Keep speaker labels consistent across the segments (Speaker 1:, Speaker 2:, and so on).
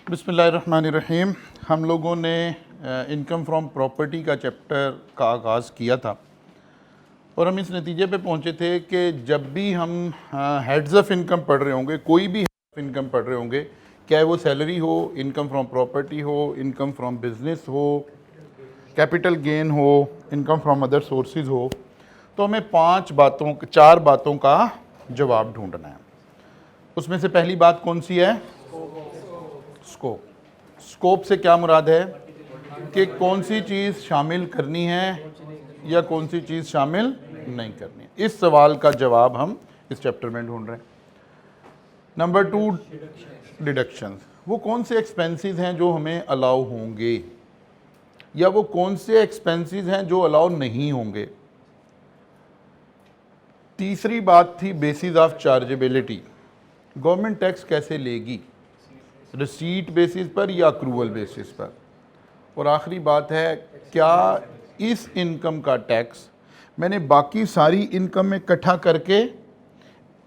Speaker 1: बिस्मिल्लाहिर्रहमानिर्रहीम। हम लोगों ने इनकम फ्रॉम प्रॉपर्टी का चैप्टर का आगाज़ किया था और हम इस नतीजे पे पहुंचे थे कि जब भी हम हेड्स ऑफ इनकम पढ़ रहे होंगे, कोई भी हेड ऑफ इनकम पढ़ रहे होंगे, चाहे वो सैलरी हो, इनकम फ्रॉम प्रॉपर्टी हो, इनकम फ्रॉम बिजनेस हो, कैपिटल गेन हो, इनकम फ्रॉम अदर सोर्सेज हो, तो हमें चार बातों का जवाब ढूंढना है। उसमें से पहली बात कौन सी है? स्कोप। स्कोप से क्या मुराद है कि कौन सी चीज़ शामिल करनी है या कौन सी चीज़ शामिल नहीं करनी है। इस सवाल का जवाब हम इस चैप्टर में ढूंढ रहे हैं। Number 2, deductions. वो कौन से एक्सपेंसेस हैं जो हमें अलाउ होंगे या वो कौन से एक्सपेंसेस हैं जो अलाउ नहीं होंगे। तीसरी बात थी basis of chargeability. Government tax कैसे लेगी, रिसीट बेसिस पर या अक्रूवल बेसिस पर। और आखिरी बात है, क्या इस इनकम का टैक्स मैंने बाकी सारी इनकम में इकट्ठा करके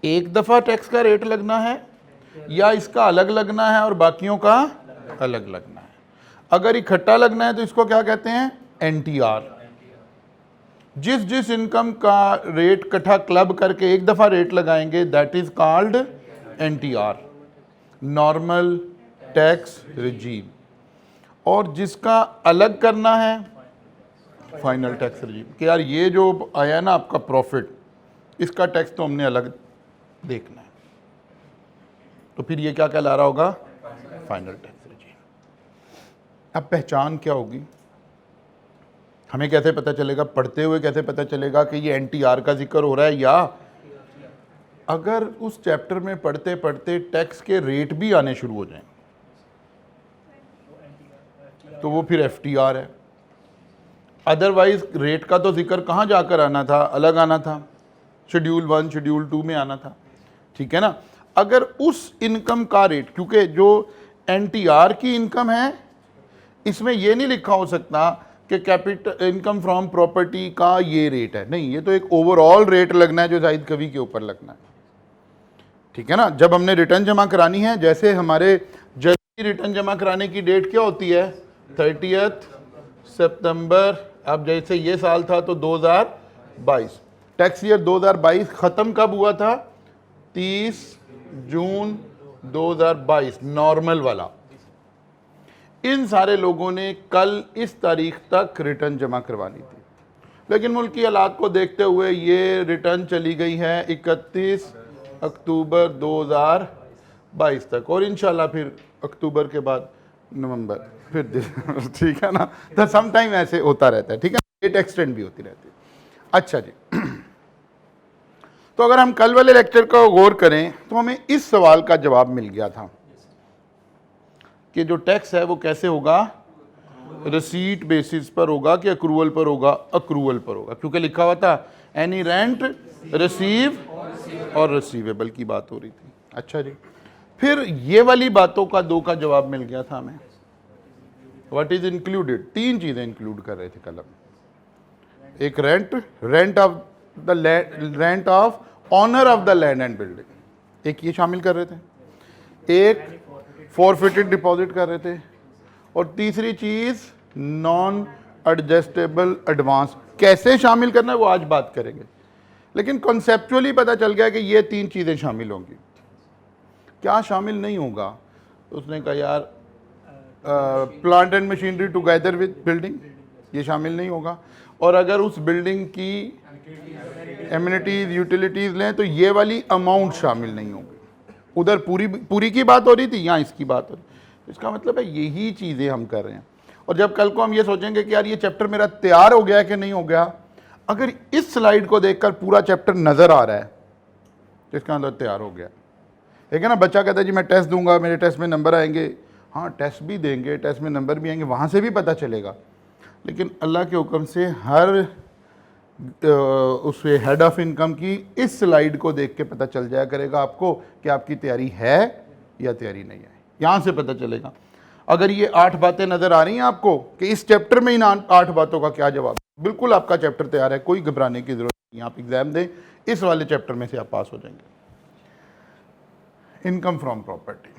Speaker 1: एक दफ़ा टैक्स का रेट लगना है या इसका अलग लगना है और बाकियों का अलग लगना है। अगर इकट्ठा लगना है तो इसको क्या कहते हैं? एनटीआर। जिस इनकम का रेट इकट्ठा क्लब करके एक दफ़ा रेट लगाएंगे, that is called NTR, normal tax regime. और जिसका अलग करना है, फाइनल टैक्स रिजीम। कि यार ये जो आया ना आपका प्रॉफिट, इसका टैक्स तो हमने अलग देखना है, तो फिर ये क्या कहला रहा होगा? Final tax regime. अब पहचान क्या होगी? हमें कैसे पता चलेगा, पढ़ते हुए कैसे पता चलेगा कि ये एनटीआर का जिक्र हो रहा है, या अगर उस चैप्टर में पढ़ते पढ़ते टैक्स के रेट भी आने शुरू हो जाएं तो वो फिर एफटीआर है। अदरवाइज रेट का तो जिक्र कहाँ जाकर आना था? अलग आना था, शेड्यूल 1 शेड्यूल 2 में आना था, ठीक है ना। अगर उस इनकम का रेट, क्योंकि जो एनटीआर की इनकम है इसमें ये नहीं लिखा हो सकता कि कैपिटल इनकम फ्रॉम प्रॉपर्टी का ये रेट है, नहीं, ये तो एक ओवरऑल रेट लगना है जो जाहिद कवी के ऊपर लगना है, ठीक है ना। जब हमने रिटर्न जमा करानी है, जैसे हमारे जल्दी रिटर्न जमा कराने की डेट क्या होती है? 30 सितंबर। अब जैसे ये साल था तो 2022, टैक्स ईयर 2022 ख़त्म कब हुआ था? 30 जून 2022, नॉर्मल वाला। इन सारे लोगों ने कल इस तारीख तक रिटर्न जमा करवानी थी, लेकिन मुल्क की हालात को देखते हुए ये रिटर्न चली गई है 31 अक्टूबर 2022 तक, और इंशाल्लाह फिर अक्टूबर के बाद नवंबर, फिर दिसंबर, ठीक है ना। तो सम टाइम ऐसे होता रहता है, ठीक है, डेट एक्सटेंड भी होती रहती है। अच्छा जी, तो अगर हम कल वाले लेक्चर का गौर करें तो हमें इस सवाल का जवाब मिल गया था कि जो टैक्स है वो कैसे होगा? रिसीट बेसिस पर होगा कि अक्रूवल पर होगा? अक्रूवल पर होगा, क्योंकि लिखा हुआ था any rent receive or receivable की बात हो रही थी। अच्छा जी, फिर ये वाली बातों का 2 का जवाब मिल गया था हमें। What is included? 3 चीजें इंक्लूड कर रहे थे कलम। एक rent of the rent of owner of the land and building, एक ये शामिल कर रहे थे, एक फॉरफिटेड डिपॉजिट कर रहे थे, और तीसरी चीज नॉन एडजस्टेबल एडवांस। कैसे शामिल करना है वो आज बात करेंगे, लेकिन कॉन्सेप्चुअली पता चल गया कि ये 3 चीजें शामिल होंगी। क्या शामिल नहीं होगा? उसने कहा यार plant and machinery together with building, ये शामिल नहीं होगा। और अगर उस बिल्डिंग की एमिनिटीज यूटिलिटीज लें तो ये वाली अमाउंट शामिल नहीं होंगे। उधर पूरी की बात हो रही थी, यहाँ इसकी बात हो रही है। इसका मतलब है यही चीज़ें हम कर रहे हैं। और जब कल को हम ये सोचेंगे कि यार ये चैप्टर मेरा तैयार हो गया है कि नहीं हो गया, अगर इस स्लाइड को देखकर पूरा चैप्टर नज़र आ रहा है तो इसका मतलब तैयार हो गया, ठीक है ना। बच्चा कहता है जी मैं टेस्ट दूंगा, मेरे टेस्ट में नंबर आएंगे। हाँ, टेस्ट भी देंगे, टेस्ट में नंबर भी आएंगे, वहाँ से भी पता चलेगा। लेकिन अल्लाह के हुक्म से हर उससे हेड ऑफ इनकम की इस स्लाइड को देख के पता चल जाया करेगा आपको कि आपकी तैयारी है या तैयारी नहीं है। यहाँ से पता चलेगा। अगर ये 8 बातें नज़र आ रही हैं आपको कि इस चैप्टर में इन 8 बातों का क्या जवाब, बिल्कुल आपका चैप्टर तैयार है, कोई घबराने की ज़रूरत नहीं। आप एग्ज़ाम दें, इस वाले चैप्टर में से आप पास हो जाएंगे। इनकम फ्रॉम प्रॉपर्टी,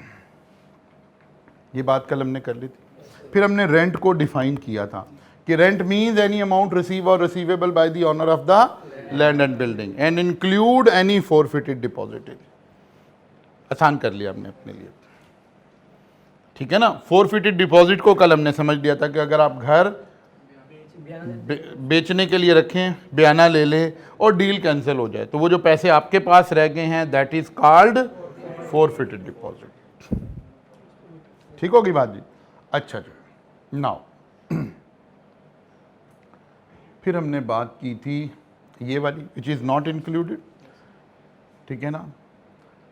Speaker 1: ये बात कल हमने कर ली थी। फिर हमने रेंट को डिफाइन किया था कि rent means any amount receive or receivable by the owner of the land and building and include any forfeited deposited. आसान कर लिया हमने अपने लिए, ठीक है ना। फॉरफिटेड डिपॉजिट को कल हमने समझ लिया था कि अगर आप घर बेचने के लिए रखें, बयाना ले लें और डील कैंसिल हो जाए, तो वो जो पैसे आपके पास रह गए हैं that is called forfeited deposit. ठीक होगी बात जी। अच्छा जी, नाउ फिर हमने बात की थी ये वाली विच इज नॉट इंक्लूडेड, ठीक है ना।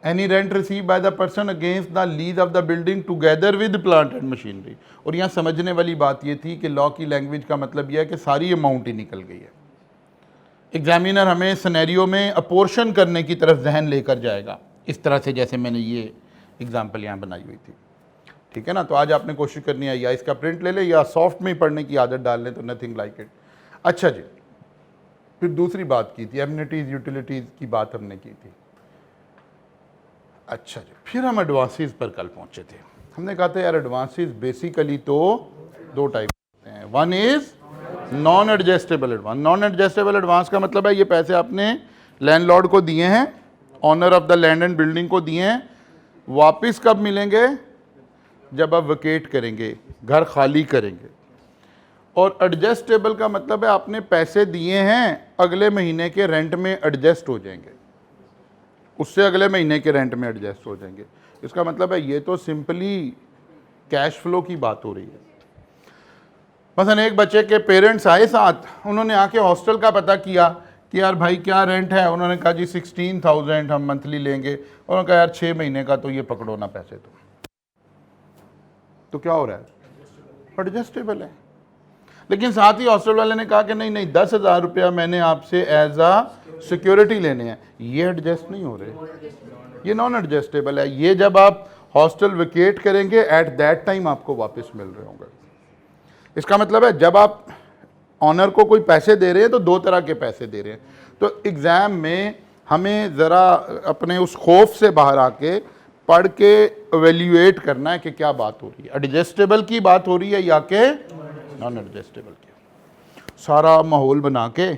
Speaker 1: Any rent receive by the person against the lease of the building together with plant and machinery. और यहाँ समझने वाली बात ये थी कि लॉ की लैंग्वेज का मतलब यह है कि सारी अमाउंट ही निकल गई है। एग्जामिनर हमें सिनेरियो में अपोर्शन करने की तरफ जहन लेकर जाएगा, इस तरह से जैसे मैंने ये एग्जाम्पल यहाँ बनाई हुई थी, ठीक है ना। तो आज आपने कोशिश करनी है या इसका प्रिंट ले ले या सॉफ्ट में ही पढ़ने की आदत डाल लें, तो नथिंग लाइक इट। अच्छा जी, फिर दूसरी बात की थी एमिनिटीज़ यूटिलिटीज़ की बात हमने की थी। अच्छा जी, फिर हम एडवांसेस पर कल पहुंचे थे। हमने कहा था यार एडवांसेस बेसिकली तो दो टाइप होते हैं। One is non adjustable advance. Non adjustable advance का मतलब है ये पैसे आपने लैंडलॉर्ड को दिए हैं, owner of the land and building को दिए हैं, वापस कब मिलेंगे? जब आप वेकेट करेंगे, घर खाली करेंगे। और एडजस्टेबल का मतलब है आपने पैसे दिए हैं, अगले महीने के रेंट में एडजस्ट हो जाएंगे, उससे अगले महीने के रेंट में एडजस्ट हो जाएंगे। इसका मतलब है ये तो सिंपली कैश फ्लो की बात हो रही है। मसलन एक बच्चे के पेरेंट्स आए साथ, उन्होंने आके हॉस्टल का पता किया कि यार भाई क्या रेंट है, उन्होंने कहा जी 16,000 हम मंथली लेंगे। उन्होंने कहा यार 6 महीने का तो ये पकड़ो ना पैसे, तो क्या हो रहा है? एडजस्टेबल है। लेकिन साथ ही हॉस्टल वाले ने कहा कि नहीं नहीं 10,000 रुपया मैंने आपसे एज आ सिक्योरिटी लेने हैं, ये एडजस्ट नहीं हो रहे, ये नॉन एडजस्टेबल है। ये जब आप हॉस्टल वेकेट करेंगे एट दैट टाइम आपको वापस मिल रहे होंगे। इसका मतलब है जब आप ऑनर को कोई पैसे दे रहे हैं तो दो तरह के पैसे दे रहे हैं। तो एग्ज़ाम में हमें ज़रा अपने उस खौफ से बाहर आके पढ़ के एवेल्यूएट करना है कि क्या बात हो रही है, एडजस्टेबल की बात हो रही है या कि नॉन एडजस्टेबल की। सारा माहौल बना के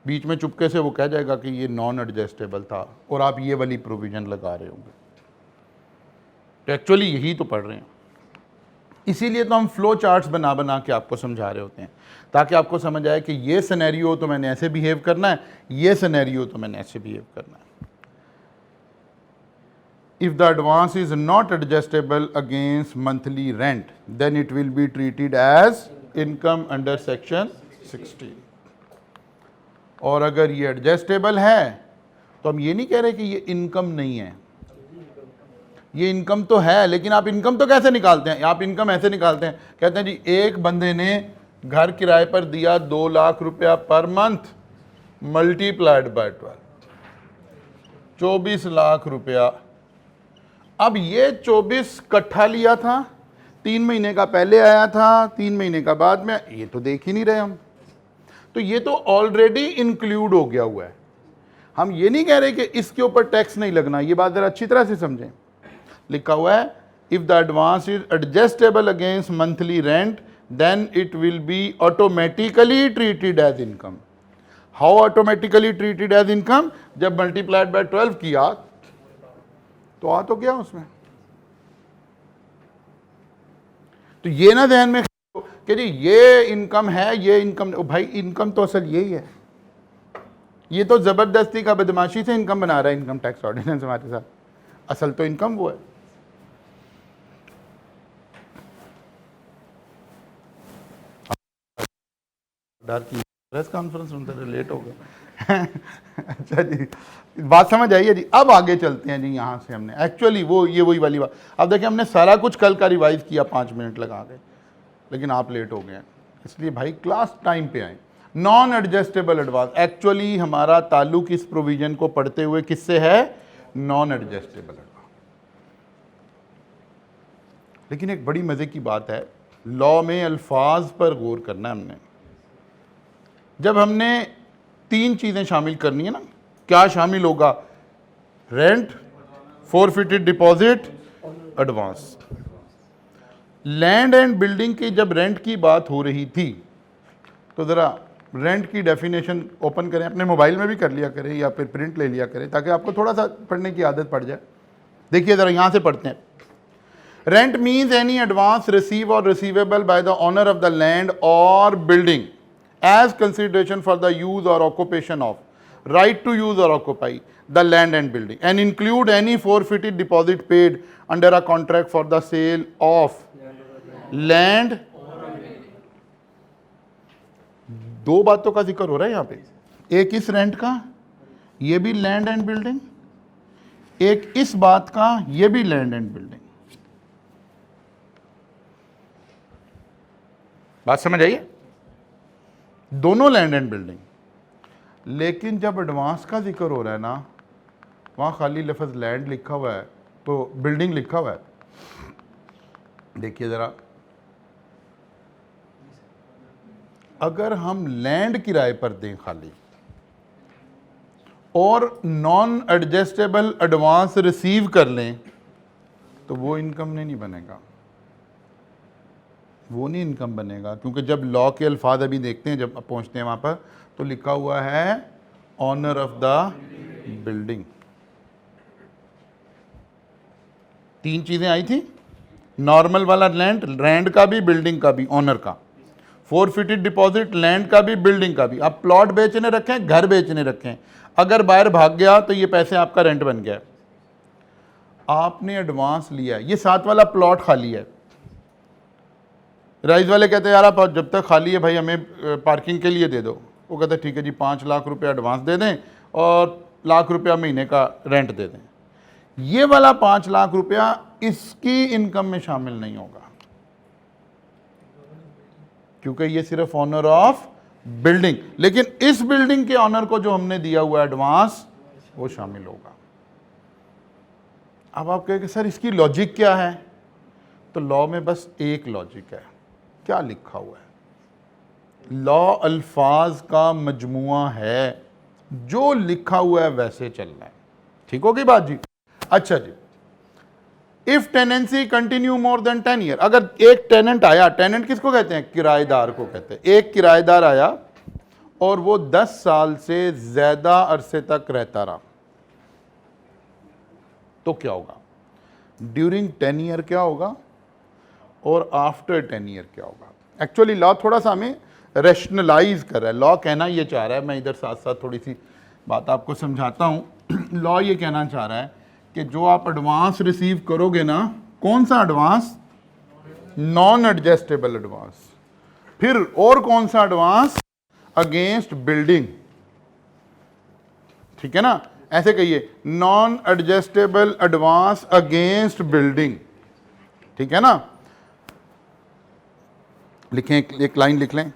Speaker 1: बीच में चुपके से वो कह जाएगा कि ये नॉन एडजस्टेबल था और आप ये वाली प्रोविज़न लगा रहे होंगे, तो एक्चुअली यही तो पढ़ रहे हैं। इसीलिए तो हम फ्लो चार्ट्स बना बना के आपको समझा रहे होते हैं, ताकि आपको समझ आए कि ये सिनेरियो तो मैंने ऐसे बिहेव करना है, ये सिनेरियो तो मैंने ऐसे बिहेव करना है। If the advance is not adjustable against monthly rent, then it will be treated as income under section 16. और अगर ये एडजस्टेबल है तो हम ये नहीं कह रहे कि ये इनकम नहीं है, ये इनकम तो है, लेकिन आप इनकम तो कैसे निकालते हैं? आप इनकम ऐसे निकालते हैं, कहते हैं जी एक बंदे ने घर किराए पर दिया 2 लाख रुपया per month, multiplied by 12, 24 lakh रुपया। अब ये 24 इकट्ठा लिया था, 3 महीने का पहले आया था, 3 महीने का बाद में, ये तो देख ही नहीं रहे हम, तो ये तो ऑलरेडी इंक्लूड हो गया हुआ है। हम ये नहीं कह रहे कि इसके ऊपर टैक्स नहीं लगना, ये बात जरा अच्छी तरह से समझें। लिखा हुआ है if the advance is adjustable against monthly rent then it will be automatically treated as income. How automatically treated as income? जब मल्टीप्लाइड बाय 12 किया तो आ तो गया उसमें। तो ये ना ध्यान में कि जी ये इनकम है, ये इनकम, भाई इनकम तो असल यही है, ये तो जबरदस्ती का बदमाशी से इनकम बना रहा है इनकम टैक्स ऑर्डिनेंस हमारे साथ, असल तो इनकम वो है। डर की प्रेस कॉन्फ्रेंस सुनते लेट हो गए। अच्छा जी, बात समझ आई है जी। अब आगे चलते हैं जी, यहाँ से हमने एक्चुअली वो ये वही वाली बात। अब देखिए हमने सारा कुछ कल का रिवाइज किया 5 मिनट लगा के, लेकिन आप लेट हो गए हैं, इसलिए भाई क्लास टाइम पे आए। नॉन एडजस्टेबल एडवांस, एक्चुअली हमारा ताल्लुक इस प्रोविजन को पढ़ते हुए किससे है? Non adjustable advance. लेकिन एक बड़ी मजे की बात है, लॉ में अल्फाज पर गौर करना है हमने। जब हमने 3 चीजें शामिल करनी है ना, क्या शामिल होगा? Rent, forfeited deposit, advance. Land and building की जब रेंट की बात हो रही थी तो ज़रा रेंट की डेफिनेशन ओपन करें, अपने मोबाइल में भी कर लिया करें या फिर प्रिंट ले लिया करें ताकि आपको थोड़ा सा पढ़ने की आदत पड़ जाए। देखिए ज़रा यहाँ से पढ़ते हैं। Rent means any advance receive or receivable by the owner of the land or building as consideration for the use or occupation of right to use or occupy the land and building and include any forfeited deposit paid under a contract for the sale of land। दो बातों का जिक्र हो रहा है यहां पे, एक इस रेंट का, ये भी लैंड एंड बिल्डिंग, एक इस बात का, ये भी लैंड एंड बिल्डिंग। बात समझ आइए, दोनों लैंड एंड बिल्डिंग। लेकिन जब एडवांस का जिक्र हो रहा है ना, वहाँ खाली लफ्ज़ लैंड लिखा हुआ है तो बिल्डिंग लिखा हुआ है। देखिए ज़रा, अगर हम लैंड किराए पर दें खाली और नॉन एडजस्टेबल एडवांस रिसीव कर लें तो वो इनकम नहीं बनेगा, वो नहीं इनकम बनेगा। क्योंकि जब लॉ के अल्फाज अभी देखते हैं, जब पहुंचते हैं वहाँ पर, तो लिखा हुआ है ऑनर ऑफ द बिल्डिंग। तीन चीज़ें आई थी, नॉर्मल वाला लैंड, लैंड का भी बिल्डिंग का भी, ऑनर का। फोरफिटेड डिपॉजिट लैंड का भी बिल्डिंग का भी। अब प्लॉट बेचने रखें, घर बेचने रखें, अगर बाहर भाग गया तो ये पैसे आपका रेंट बन गया। आपने एडवांस लिया है, ये 7 वाला प्लॉट खाली है, राइस वाले कहते हैं यार आप जब तक खाली है भाई हमें पार्किंग के लिए दे दो। वो कहते हैं ठीक है जी 5 लाख रुपया एडवांस दे दें और लाख रुपया महीने का रेंट दे दें। ये वाला 5 लाख रुपया इसकी इनकम में शामिल नहीं होगा क्योंकि ये सिर्फ ऑनर ऑफ बिल्डिंग। लेकिन इस बिल्डिंग के ऑनर को जो हमने दिया हुआ एडवांस वो शामिल होगा। अब आप कहेंगे सर इसकी लॉजिक क्या है? तो लॉ में बस एक लॉजिक है। क्या लिखा हुआ है? लॉ अल्फाज का मजमुआ है, जो लिखा हुआ है वैसे चलना है। ठीक होगी बात जी? अच्छा जी, if tenancy continue more than 10 year, अगर एक टेनेंट आया, टेनेंट किसको कहते हैं? किराएदार को कहते हैं। एक किराएदार आया और वो 10 साल से ज्यादा अरसे तक रहता रहा तो क्या होगा? ड्यूरिंग 10 ईयर क्या होगा और आफ्टर 10 ईयर क्या होगा? एक्चुअली लॉ थोड़ा सा हमें रैशनलाइज कर रहा है। लॉ कहना ये चाह रहा है, मैं इधर साथ साथ थोड़ी सी बात आपको समझाता हूँ। लॉ ये कहना चाह रहा है कि जो आप एडवांस रिसीव करोगे ना, कौन सा एडवांस? Non adjustable advance. फिर और कौन सा एडवांस? Against building. ठीक है ना? ऐसे कहिए, non adjustable advance against building. ठीक है ना? लिखें, एक लाइन लिख लें।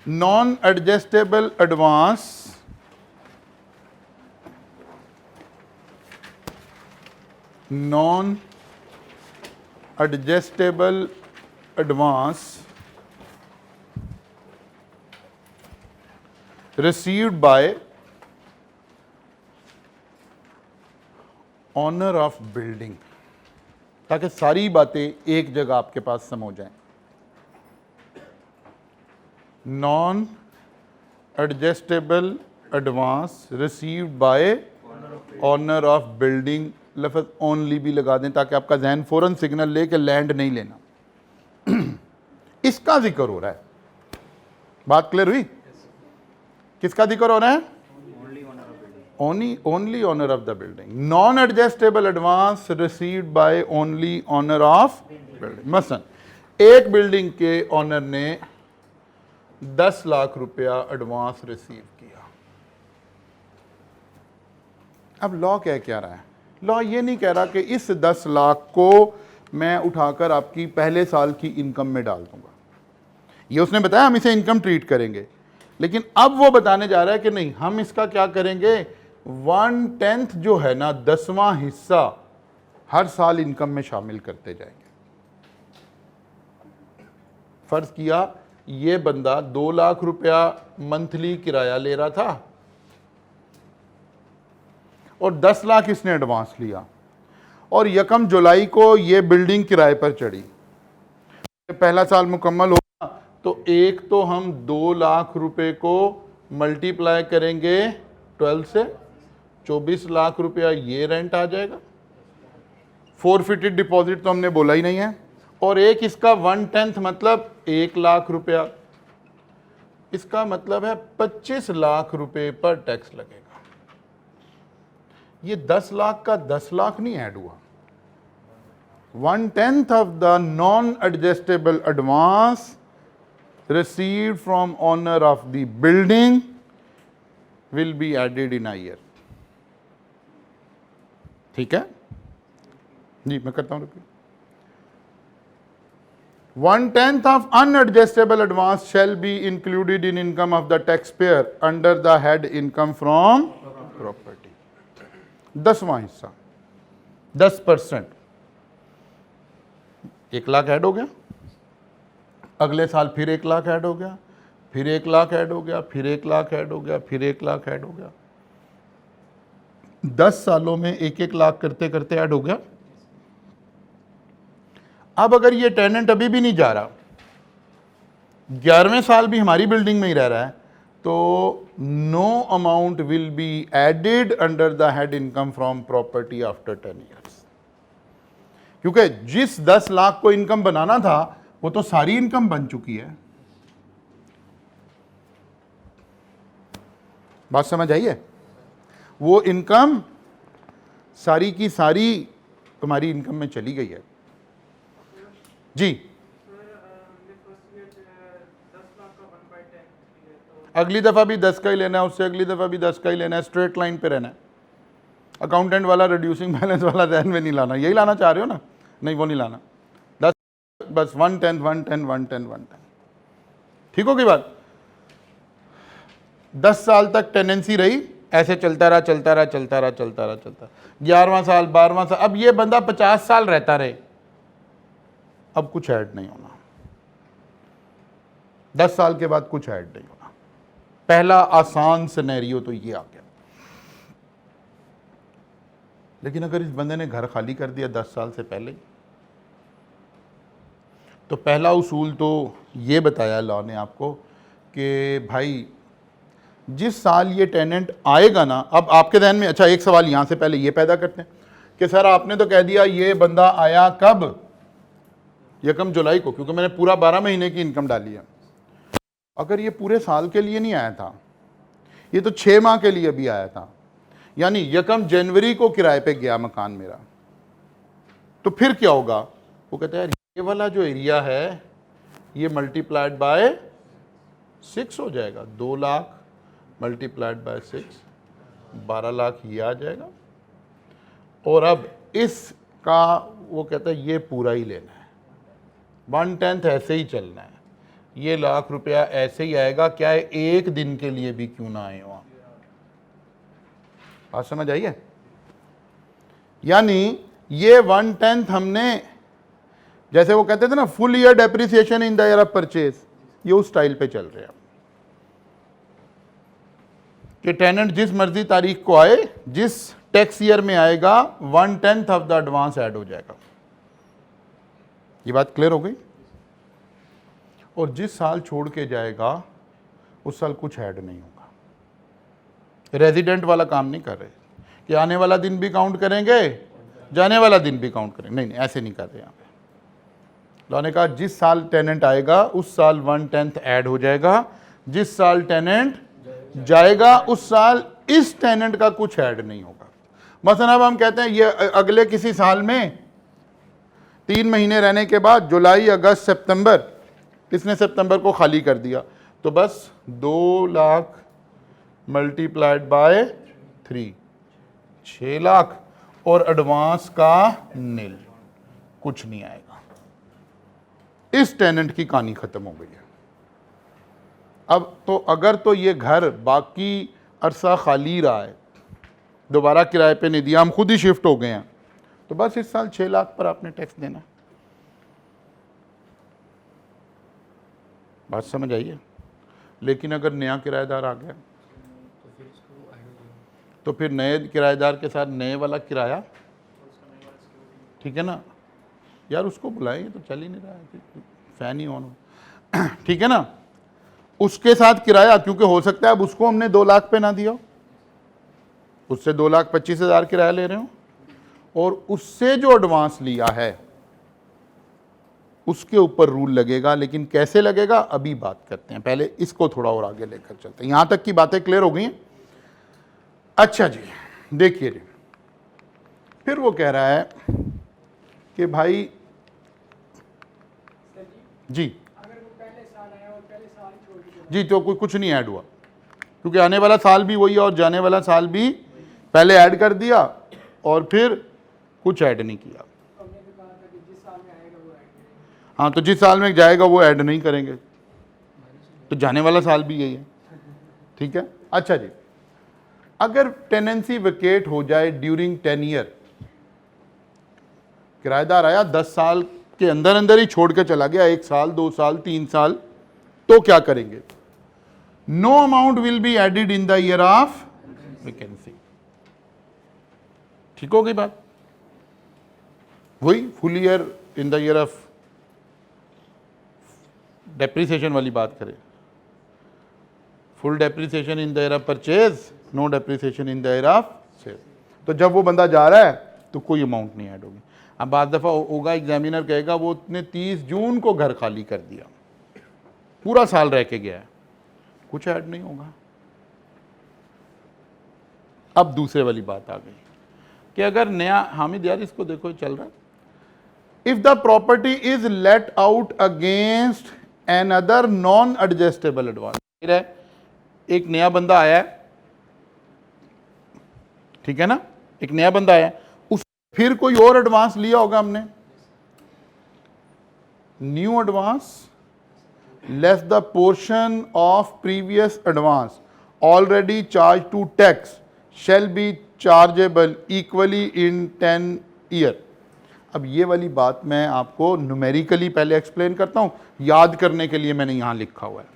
Speaker 1: Non adjustable advance non adjustable advance received by owner of building, ताकि सारी बातें एक जगह आपके पास समझ जाएं। Non adjustable advance received by owner of building, लफ्ज़ ओनली भी लगा दें ताकि आपका जहन फौरन सिग्नल ले के लैंड नहीं लेना। इसका जिक्र हो रहा है। बात क्लियर हुई? किसका जिक्र हो रहा है? Only owner of the building. Non adjustable advance received by only owner of building. मसलन एक बिल्डिंग के ऑनर ने 10 लाख रुपया एडवांस रिसीव किया। अब लॉ क्या रहा है? लॉ ये नहीं कह रहा कि इस 10 लाख को मैं उठाकर आपकी पहले साल की इनकम में डाल दूंगा। ये उसने बताया हम इसे इनकम ट्रीट करेंगे, लेकिन अब वो बताने जा रहा है कि नहीं, हम इसका क्या करेंगे? 1/10 जो है ना, 10वां हिस्सा हर साल इनकम में शामिल करते जाएंगे। फर्ज किया ये बंदा 2 लाख रुपया मंथली किराया ले रहा था और 10 लाख इसने एडवांस लिया और 1 जुलाई को ये बिल्डिंग किराए पर चढ़ी। पहला साल मुकम्मल होगा तो एक तो हम 2 लाख रुपए को मल्टीप्लाई करेंगे 12 से, 24 लाख रुपया ये रेंट आ जाएगा। फोरफिटेड डिपॉजिट तो हमने बोला ही नहीं है। और एक इसका 1/10 मतलब 1 लाख रुपया, इसका मतलब है 25 लाख रुपए पर टैक्स लगेगा। ये 10 लाख का 10 लाख नहीं ऐड हुआ। 1/10 of the non-adjustable advance received from owner of the building will be added in a year। ठीक है जी, मैं करता हूं repeat. 1/10 of unadjustable advance shall be included in income of the taxpayer under the head income from property। 10वां हिस्सा 10%, 1 lakh add हो गया, अगले साल फिर 1 लाख ऐड हो गया, फिर 1 लाख ऐड हो गया, फिर 1 लाख ऐड हो गया, फिर 1 लाख ऐड हो गया। 10 सालों में 1-1 लाख करते करते ऐड हो गया। अब अगर ये टेनेंट अभी भी नहीं जा रहा, 11वें साल भी हमारी बिल्डिंग में ही रह रहा है, तो no amount will be added under the head income from property after 10 years. क्योंकि जिस 10 लाख को इनकम बनाना था वो तो सारी इनकम बन चुकी है। बात समझ आई है? वो इनकम सारी की सारी तुम्हारी इनकम में चली गई है जी। अगली दफा भी 10 का ही लेना है, उससे अगली दफा भी 10 का ही लेना है, स्ट्रेट लाइन पे रहना है। अकाउंटेंट वाला रिड्यूसिंग बैलेंस वाला ध्यान में नहीं लाना। यही लाना चाह रहे हो ना? नहीं, वो नहीं लाना। 10 बस 110 110 110 110। ठीक हो गई बात? 10 साल तक टेनेंसी रही, ऐसे चलता रहा चलता रहा चलता रहा चलता रहा चलता। 11वां साल 12वां साल, अब ये बंदा 50 साल रहता रहे, अब कुछ ऐड नहीं होना। 10 साल के बाद कुछ ऐड नहीं होना। पहला आसान सिनेरियो तो ये आ गया। लेकिन अगर इस बंदे ने घर खाली कर दिया 10 साल से पहले, तो पहला उसूल तो ये बताया लॉ ने आपको कि भाई जिस साल ये टेनेंट आएगा ना, अब आपके ध्यान में, अच्छा एक सवाल यहां से पहले ये पैदा करते हैं कि सर आपने तो कह दिया ये बंदा आया कब? 1 जुलाई को, क्योंकि मैंने पूरा 12 महीने की इनकम डाली है। अगर ये पूरे साल के लिए नहीं आया था, ये तो 6 माह के लिए भी आया था, यानी 1 जनवरी को किराए पे गया मकान मेरा, तो फिर क्या होगा? वो कहता है यार ये वाला जो एरिया है ये मल्टीप्लाइड बाय 6 हो जाएगा। 2 लाख मल्टीप्लाइड बाय 6, 12 लाख ये आ जाएगा। और अब इसका वो कहता है ये पूरा ही लेना है, 1/10 ऐसे ही चलना है, ये लाख रुपया ऐसे ही आएगा, क्या है 1 दिन के लिए भी क्यों ना आए हो आप। बात समझ आई है? यानी ये 1/10 हमने, जैसे वो कहते थे ना full year depreciation in the year of purchase, ये उस स्टाइल पे चल रहे हैं कि टेनेंट जिस मर्जी तारीख को आए, जिस टैक्स ईयर में आएगा, 1/10 ऑफ द एडवांस ऐड हो जाएगा। ये बात क्लियर हो गई? और जिस साल छोड़ के जाएगा उस साल कुछ ऐड नहीं होगा। रेजिडेंट वाला काम नहीं कर रहे कि आने वाला दिन भी काउंट करेंगे, जाने वाला दिन भी काउंट करेंगे। नहीं, ऐसे नहीं कर रहे यहाँ पे। लॉ ने कहा जिस साल टेनेंट आएगा उस साल 1/10 ऐड हो जाएगा, जिस साल टेनेंट जाएगा उस साल इस टेनेंट का कुछ ऐड नहीं होगा। मसलन अब हम कहते हैं ये अगले किसी साल में 3 महीने रहने के बाद जुलाई अगस्त सितंबर, इसने सितंबर को खाली कर दिया, तो बस 2 लाख मल्टीप्लाइड बाय 3, 6 लाख, और एडवांस का नील, कुछ नहीं आएगा। इस टेनेंट की कहानी खत्म हो गई है। अब तो अगर तो ये घर बाकी अरसा खाली रहा है, दोबारा किराए पे नहीं दिया, हम खुद ही शिफ्ट हो गए हैं, तो बस इस साल 6 लाख पर आपने टैक्स देना। बात समझ आई है? लेकिन अगर नया किराएदार आ गया तो फिर नए किराएदार के साथ नए वाला किराया, ठीक है ना यार, उसको बुलाएं, तो चल ही नहीं रहा है, फैन ही ऑन हो, ठीक है ना, उसके साथ किराया, क्योंकि हो सकता है अब उसको हमने 2 लाख पे ना दिया हो, उससे 2,25,000 किराया ले रहे हो, और उससे जो एडवांस लिया है उसके ऊपर रूल लगेगा। लेकिन कैसे लगेगा अभी बात करते हैं, पहले इसको थोड़ा और आगे लेकर चलते हैं। यहां तक की बातें क्लियर हो गई हैं? अच्छा जी, देखिए जी, फिर वो कह रहा है कि भाई जी जी, तो कुछ नहीं ऐड हुआ, क्योंकि आने वाला साल भी वही है और जाने वाला साल भी पहले ऐड कर दिया और फिर कुछ ऐड नहीं किया। हाँ, तो जिस साल में जाएगा वो ऐड नहीं करेंगे, तो जाने वाला साल भी यही है, ठीक है। अच्छा जी, अगर टेनेंसी वेकेट हो जाए ड्यूरिंग 10 ईयर, किराएदार आया 10 साल के अंदर अंदर ही छोड़ के चला गया, 1 साल 2 साल 3 साल, तो क्या करेंगे? No amount will be added in the year of vacancy. ठीक हो गई बात? वही full year in the year of depreciation वाली बात करें, full depreciation in the year of purchase, no depreciation in the year of sale. तो जब वो बंदा जा रहा है तो कोई अमाउंट नहीं ऐड होगी। अब बाद दफ़ा होगा एग्जामिनर कहेगा वो उसने 30 जून को घर खाली कर दिया, पूरा साल रह के गया है, कुछ ऐड नहीं होगा। अब दूसरे वाली बात आ गई कि अगर नया, हामिद यार इसको देखो चल रहा है, if the property is let out against an other non adjustable advance, एक नया बंदा आया है, ठीक है ना, एक नया बंदा आया है, उस फिर कोई और एडवांस लिया होगा हमने, new advance less the portion of previous advance already charged to tax shall be chargeable equally in 10 year. अब ये वाली बात मैं आपको न्यूमेरिकली पहले एक्सप्लेन करता हूँ, याद करने के लिए मैंने यहाँ लिखा हुआ है।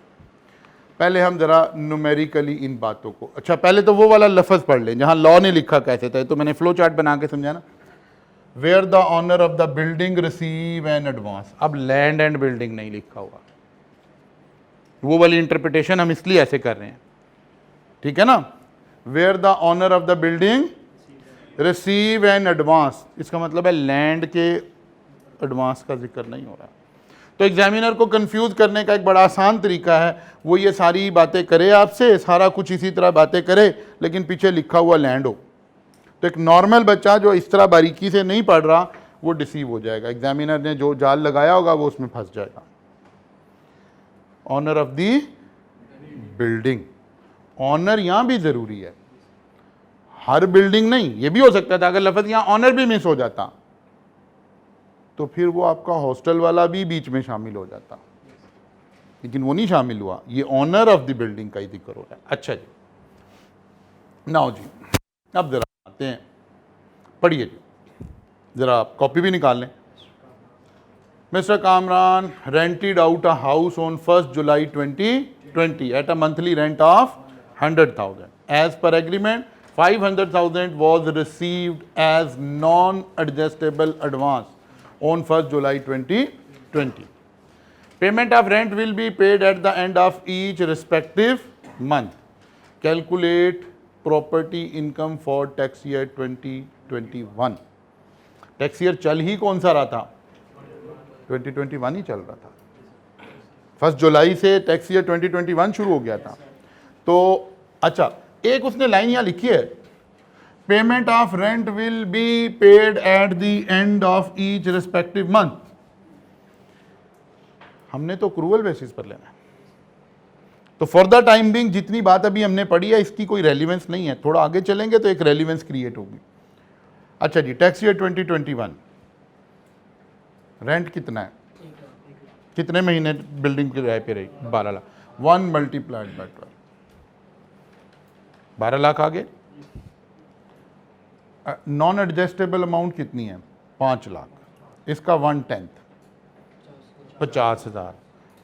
Speaker 1: पहले हम जरा न्यूमेरिकली इन बातों को, अच्छा पहले तो वो वाला लफ्ज़ पढ़ लें जहाँ लॉ ने लिखा कैसे था, तो मैंने फ्लो चार्ट बना के समझा ना, where the owner of the building receive an advance. अब लैंड एंड बिल्डिंग नहीं लिखा हुआ, वो वाली इंटरप्रिटेशन हम इसलिए ऐसे कर रहे हैं, ठीक है ना, where the owner of the building receive an advance, इसका मतलब है लैंड के एडवांस का जिक्र नहीं हो रहा। तो एग्जामिनर को कंफ्यूज करने का एक बड़ा आसान तरीका है, वो ये सारी बातें करे आपसे, सारा कुछ इसी तरह बातें करे, लेकिन पीछे लिखा हुआ लैंड हो, तो एक नॉर्मल बच्चा जो इस तरह बारीकी से नहीं पढ़ रहा वो डिसीव हो जाएगा, एग्जामिनर ने जो जाल लगाया होगा वो उसमें फंस जाएगा। Owner of the building, owner यहां भी जरूरी है, हर बिल्डिंग नहीं, ये भी हो सकता था अगर लफ्ज़ यहां ऑनर भी मिस हो जाता तो फिर वो आपका हॉस्टल वाला भी बीच में शामिल हो जाता, लेकिन वो नहीं शामिल हुआ, ये ऑनर ऑफ द बिल्डिंग का ही जिक्र हो रहा है। अच्छा जी, नाउ जी, अब जरा आते हैं, पढ़िए जी, जरा आप कॉपी भी निकाल लें। Mister Kamran rented out a house on 1st July 2020 at a monthly rent of 100,000. As per agreement, 500,000 was received as non-adjustable advance on 1st July 2020. Payment of rent will be paid at the end of each respective month. Calculate property income for tax year 2021. Tax year चल ही कौन सा रहा था? 2021 ही चल रहा था, 1 जुलाई से tax year 2021 शुरू हो गया था। तो अच्छा, एक उसने लाइन यहाँ लिखी है, payment of rent will be paid at the end of each respective month. हमने तो क्रूअल बेसिस पर लेना है, तो फॉर द टाइम बिंग जितनी बात अभी हमने पढ़ी है इसकी कोई रेलिवेंस नहीं है, थोड़ा आगे चलेंगे तो एक रेलिवेंस क्रिएट होगी। अच्छा जी, टैक्स ईयर 2021 रेंट कितना है, कितने महीने बिल्डिंग किराए पे रही? 12 लाख, 1 मल्टीप्लाइड बाय 12, 12 लाख आ गए। नॉन एडजस्टेबल अमाउंट कितनी है? 5 लाख, इसका 1/10 50,000,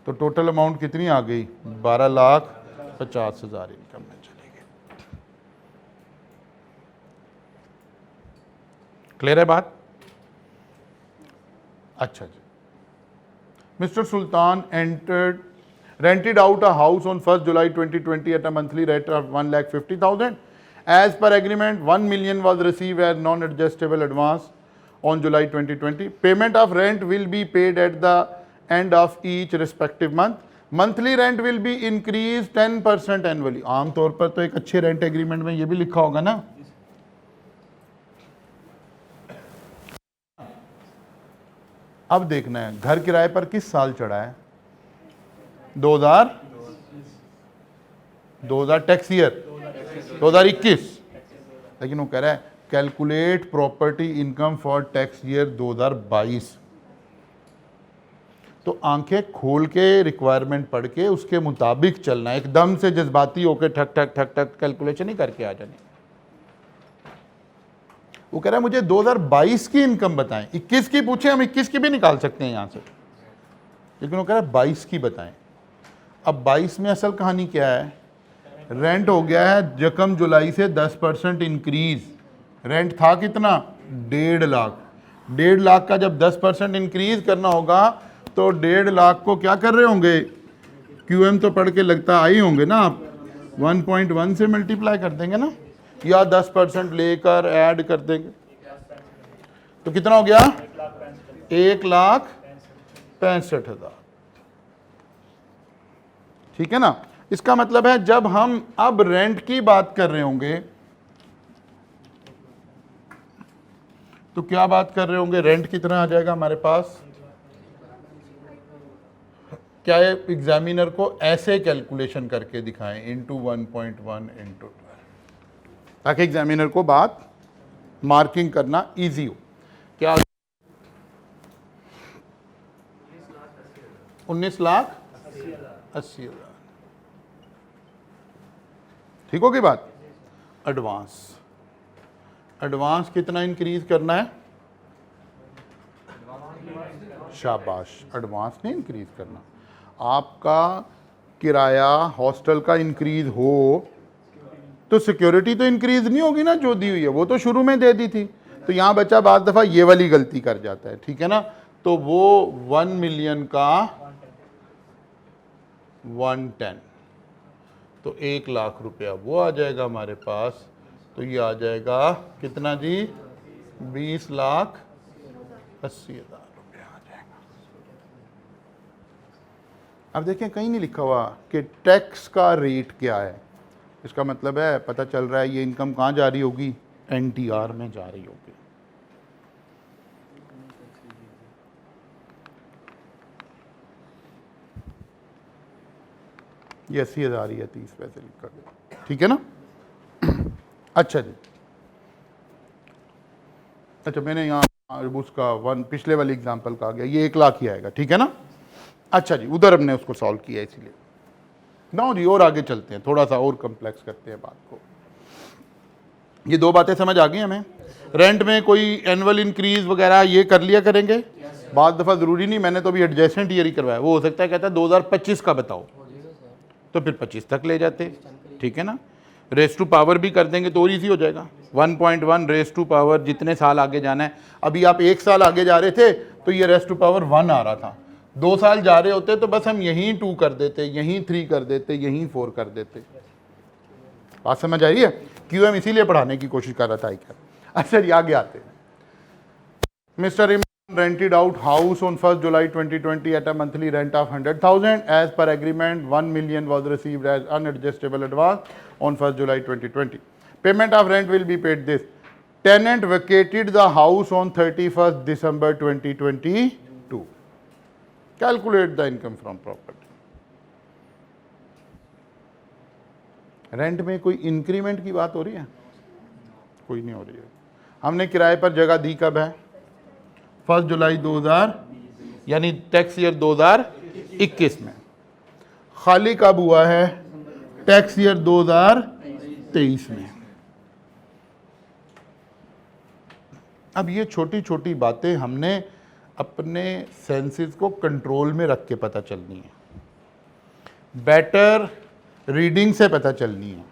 Speaker 1: तो टोटल अमाउंट कितनी आ गई? 12,50,000 इनकम में चली गई। क्लियर है बात? अच्छा जी। Mister Sultan rented out a house on 1st July 2020 at a monthly rate of 1,50,000. As per agreement, 1 million was received as non-adjustable advance on July 2020. Payment of rent will be paid at the end of each respective month. Monthly rent will be increased 10% annually. आम तौर पर तो एक अच्छे rent agreement में ये भी लिखा होगा ना। अब देखना है घर किराए पर किस साल चढ़ा है? 2000 टैक्स ईयर 2021, लेकिन वो कह रहा है calculate property income for tax year 2022। तो आंखें खोल के रिक्वायरमेंट पढ़ के उसके मुताबिक चलना, एकदम से जज्बाती होके ठक ठक ठक ठक कैलकुलेशन ही करके आ जाने। वो कह रहा है मुझे 2022 की इनकम बताएं। 21 की पूछे, हम 21 की भी निकाल सकते हैं यहां से, लेकिन वो कह रहा है 22 की बताएं। अब 22 में असल कहानी क्या है? रेंट हो गया है यकम जुलाई से 10% इंक्रीज। रेंट था कितना? 1.5 लाख। 1.5 लाख का जब 10% इंक्रीज करना होगा तो 1.5 लाख को क्या कर रहे होंगे? क्यूएम तो पढ़ के लगता आई होंगे ना आप, 1.1 से मल्टीप्लाई कर देंगे ना, या 10% लेकर ऐड कर देंगे तो कितना हो गया? 1,65,000। ठीक है ना? इसका मतलब है जब हम अब रेंट की बात कर रहे होंगे तो क्या बात कर रहे होंगे? रेंट कितना आ जाएगा हमारे पास? क्या एग्जामिनर को ऐसे कैलकुलेशन करके दिखाएं, इंटू 1.1 इंटू 12, ताकि एग्जामिनर को बात मार्किंग करना इजी हो। क्या 19,80,000। ठीक होगी बात? एडवांस कितना इंक्रीज करना है? शाबाश, एडवांस नहीं इंक्रीज करना। आपका किराया हॉस्टल का इंक्रीज हो तो सिक्योरिटी तो इंक्रीज नहीं होगी ना, जो दी हुई है वो तो शुरू में दे दी थी। तो यहां बच्चा बाद दफा ये वाली गलती कर जाता है। ठीक है ना? तो वो 1 मिलियन का 110, तो 1 लाख रुपया वो आ जाएगा हमारे पास। तो ये आ जाएगा कितना जी? 20,80,000 रुपया आ जाएगा। अब देखें कहीं नहीं लिखा हुआ कि टैक्स का रेट क्या है। इसका मतलब है पता चल रहा है ये इनकम कहाँ जा रही होगी? एनटीआर में जा रही होगी। ये 80,000 या 30 पैसे लिखा गया। ठीक है ना? अच्छा जी, अच्छा मैंने यहाँ उसका पिछले वाले एग्जाम्पल का आ गया, ये 1 लाख ही आएगा। ठीक है ना? अच्छा जी, उधर हमने उसको सॉल्व किया इसीलिए ना जी। और आगे चलते हैं, थोड़ा सा और कम्प्लेक्स करते हैं बात को। ये 2 बातें समझ आ गई हमें। रेंट में कोई एनुअल इंक्रीज वगैरह ये कर लिया करेंगे। बाद दफ़ा ज़रूरी नहीं, मैंने तो अभी एडजेसेंट ईयर ही करवाया। वो हो सकता है कहता है 2025 का बताओ, तो फिर 25 तक ले जाते। ठीक है ना? रेस टू पावर भी कर देंगे तो और ईजी हो जाएगा। 1.1 रेस टू पावर जितने साल आगे जाना है। अभी आप 1 साल आगे जा रहे थे तो ये रेस टू पावर 1 आ रहा था। 2 साल जा रहे होते तो बस हम यहीं 2 कर देते, यहीं 3 कर देते, यहीं 4 कर देते। बात समझ आ रही है? क्यूएम इसीलिए पढ़ाने की कोशिश कर रहा था। अच्छा जी, आगे आते हैं। Mister rented out house on 1st July 2020 at a monthly rent of 100,000. As per agreement, 1 million was received as unadjustable advance on 1st July 2020. Payment of rent will be paid this. Tenant vacated the house on 31st December 2022. Calculate the income from property. Rent में कोई increment की बात हो रही है? कोई नहीं हो रही है। हमने किराए पर जगह दी कब है? 1 जुलाई 2000 यानी टैक्स ईयर 2021 में। खाली कब हुआ है? टैक्स ईयर 2023 में। अब ये छोटी छोटी बातें हमने अपने सेंसेस को कंट्रोल में रख के पता चलनी है। बेटर रीडिंग से पता चलनी है,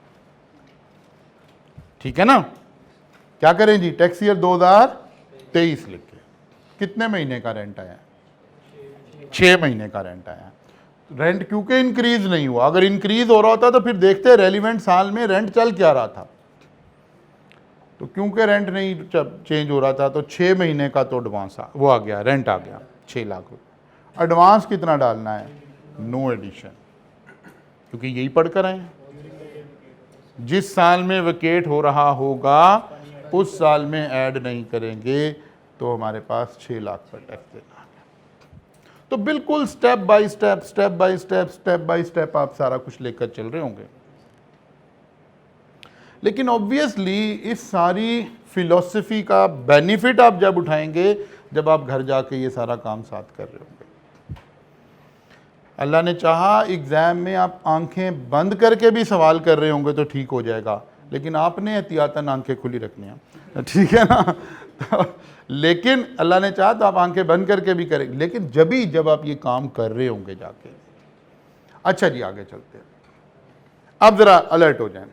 Speaker 1: ठीक है ना। क्या करें जी, टैक्स ईयर 2023 लिख के कितने महीने का रेंट आया? 6 महीने का रेंट आया। रेंट क्योंकि इंक्रीज नहीं हुआ, अगर इंक्रीज हो रहा होता तो फिर देखते रेलिवेंट साल में रेंट चल क्या रहा था। तो क्योंकि रेंट नहीं चेंज हो रहा था तो 6 महीने का तो एडवांस वो आ गया, रेंट आ गया 6 लाख रुपये। एडवांस कितना डालना है? नो एडिशन, क्योंकि यही पढ़कर आए हैं। जिस साल में वेकेट हो रहा होगा उस साल में ऐड नहीं करेंगे तो हमारे पास 6 लाख पर टैक्स देना है। तो बिल्कुल step by step, step by step, step by step आप सारा कुछ लेकर चल रहे होंगे। लेकिन ऑब्वियसली इस सारी फिलॉसफी का बेनिफिट आप जब उठाएंगे जब आप घर जाके ये सारा काम साथ कर रहे होंगे। अल्लाह ने चाहा एग्ज़ाम में आप आंखें बंद करके भी सवाल कर रहे होंगे तो ठीक हो जाएगा, लेकिन आपने एहतियातन आंखें खुली रखनी है, ठीक है ना। तो लेकिन अल्लाह ने चाहा तो आप आंखें बंद करके भी करें, लेकिन जब आप ये काम कर रहे होंगे जाके। अच्छा जी, आगे चलते हैं। अब ज़रा अलर्ट हो जाएं।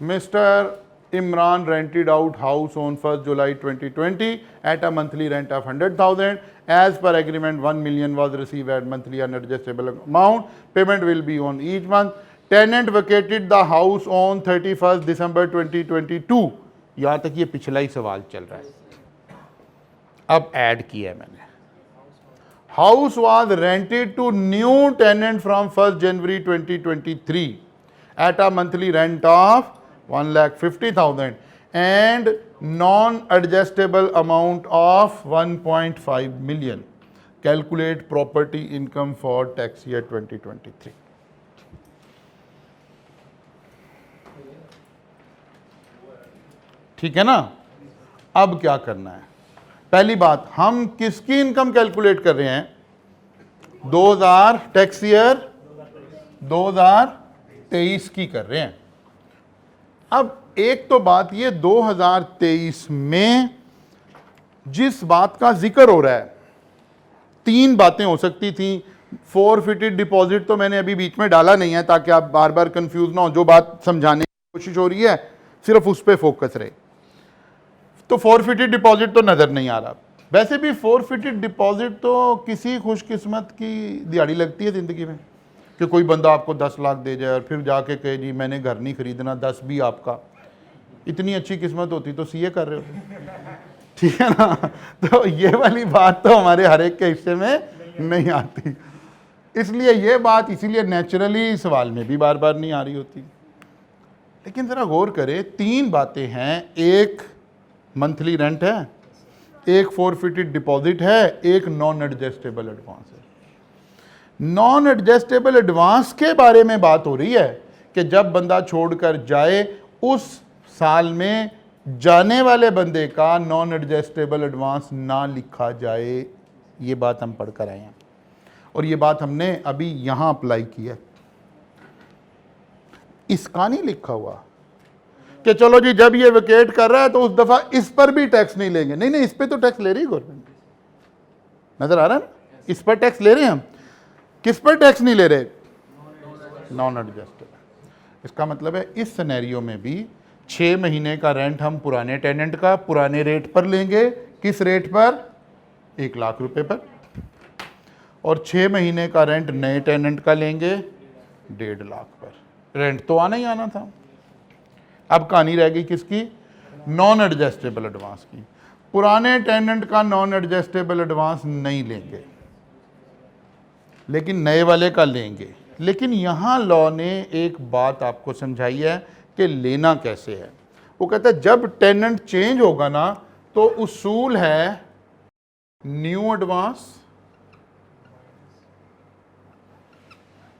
Speaker 1: Mister Imran rented out house on 1st July 2020 at a monthly rent of 100,000. As per agreement, 1 million was received at monthly unadjustable amount. Payment will be on each month. Tenant vacated the house on 31st December 2022. यहाँ तक ये पिछला ही सवाल चल रहा है, अब add किया है मैंने। House was rented to new tenant from 1st January 2023 at a monthly rent of 1,50,000 and non-adjustable amount of 1.5 million. Calculate property income for tax year 2023. ठीक है ना। अब क्या करना है? पहली बात, हम किसकी इनकम कैलकुलेट कर रहे हैं? 2000 टैक्स ईयर 2023 की कर रहे हैं। अब एक तो बात ये 2023 में जिस बात का जिक्र हो रहा है, 3 बातें हो सकती थी। फोरफिटेड डिपॉजिट तो मैंने अभी बीच में डाला नहीं है ताकि आप बार बार कंफ्यूज ना हो, जो बात समझाने की कोशिश हो रही है सिर्फ उस पर फोकस रहे। तो फोरफिटेड डिपॉजिट तो नज़र नहीं आ रहा। वैसे भी फोरफिटेड डिपॉजिट तो किसी खुशकिस्मत की दिहाड़ी लगती है ज़िंदगी में कि कोई बंदा आपको 10 लाख दे जाए और फिर जाके कहे जी मैंने घर नहीं खरीदना, 10 भी आपका। इतनी अच्छी किस्मत होती तो सीए कर रहे हो, ठीक है ना। तो ये वाली बात तो हमारे हर एक के हिस्से में नहीं आती, इसलिए ये बात इसीलिए नेचुरली सवाल में भी बार बार नहीं आ रही होती। लेकिन ज़रा गौर करें, 3 बातें हैं। एक मंथली रेंट है, एक फोरफिटेड डिपॉजिट है, एक नॉन एडजस्टेबल एडवांस है। नॉन एडजस्टेबल एडवांस के बारे में बात हो रही है कि जब बंदा छोड़कर जाए उस साल में जाने वाले बंदे का नॉन एडजस्टेबल एडवांस ना लिखा जाए। ये बात हम पढ़कर आए हैं और ये बात हमने अभी यहां अप्लाई की है। इसका नहीं लिखा हुआ कि चलो जी जब ये वेकेट कर रहा है तो उस दफा इस पर भी टैक्स नहीं लेंगे। नहीं, इस पर तो टैक्स ले रही है गवर्नमेंट, नजर आ रहा है, इस पर टैक्स ले रहे हैं हम। किस पर टैक्स नहीं ले रहे? Non adjustable. इसका मतलब है इस सिनेरियो में भी 6 महीने का रेंट हम पुराने टेनेंट का पुराने रेट पर लेंगे। किस रेट पर? 1 लाख रुपए पर। और 6 महीने का रेंट नए टेनेंट का लेंगे 1.5 लाख पर। रेंट तो आना ही आना था। अब कहानी रह गई किसकी? नॉन एडजस्टेबल एडवांस की। पुराने टेनेंट का नॉन एडजस्टेबल एडवांस नहीं लेंगे, लेकिन नए वाले का लेंगे। लेकिन यहाँ लॉ ने एक बात आपको समझाई है कि लेना कैसे है। वो कहता है जब टेनेंट चेंज होगा ना तो उसूल है new advance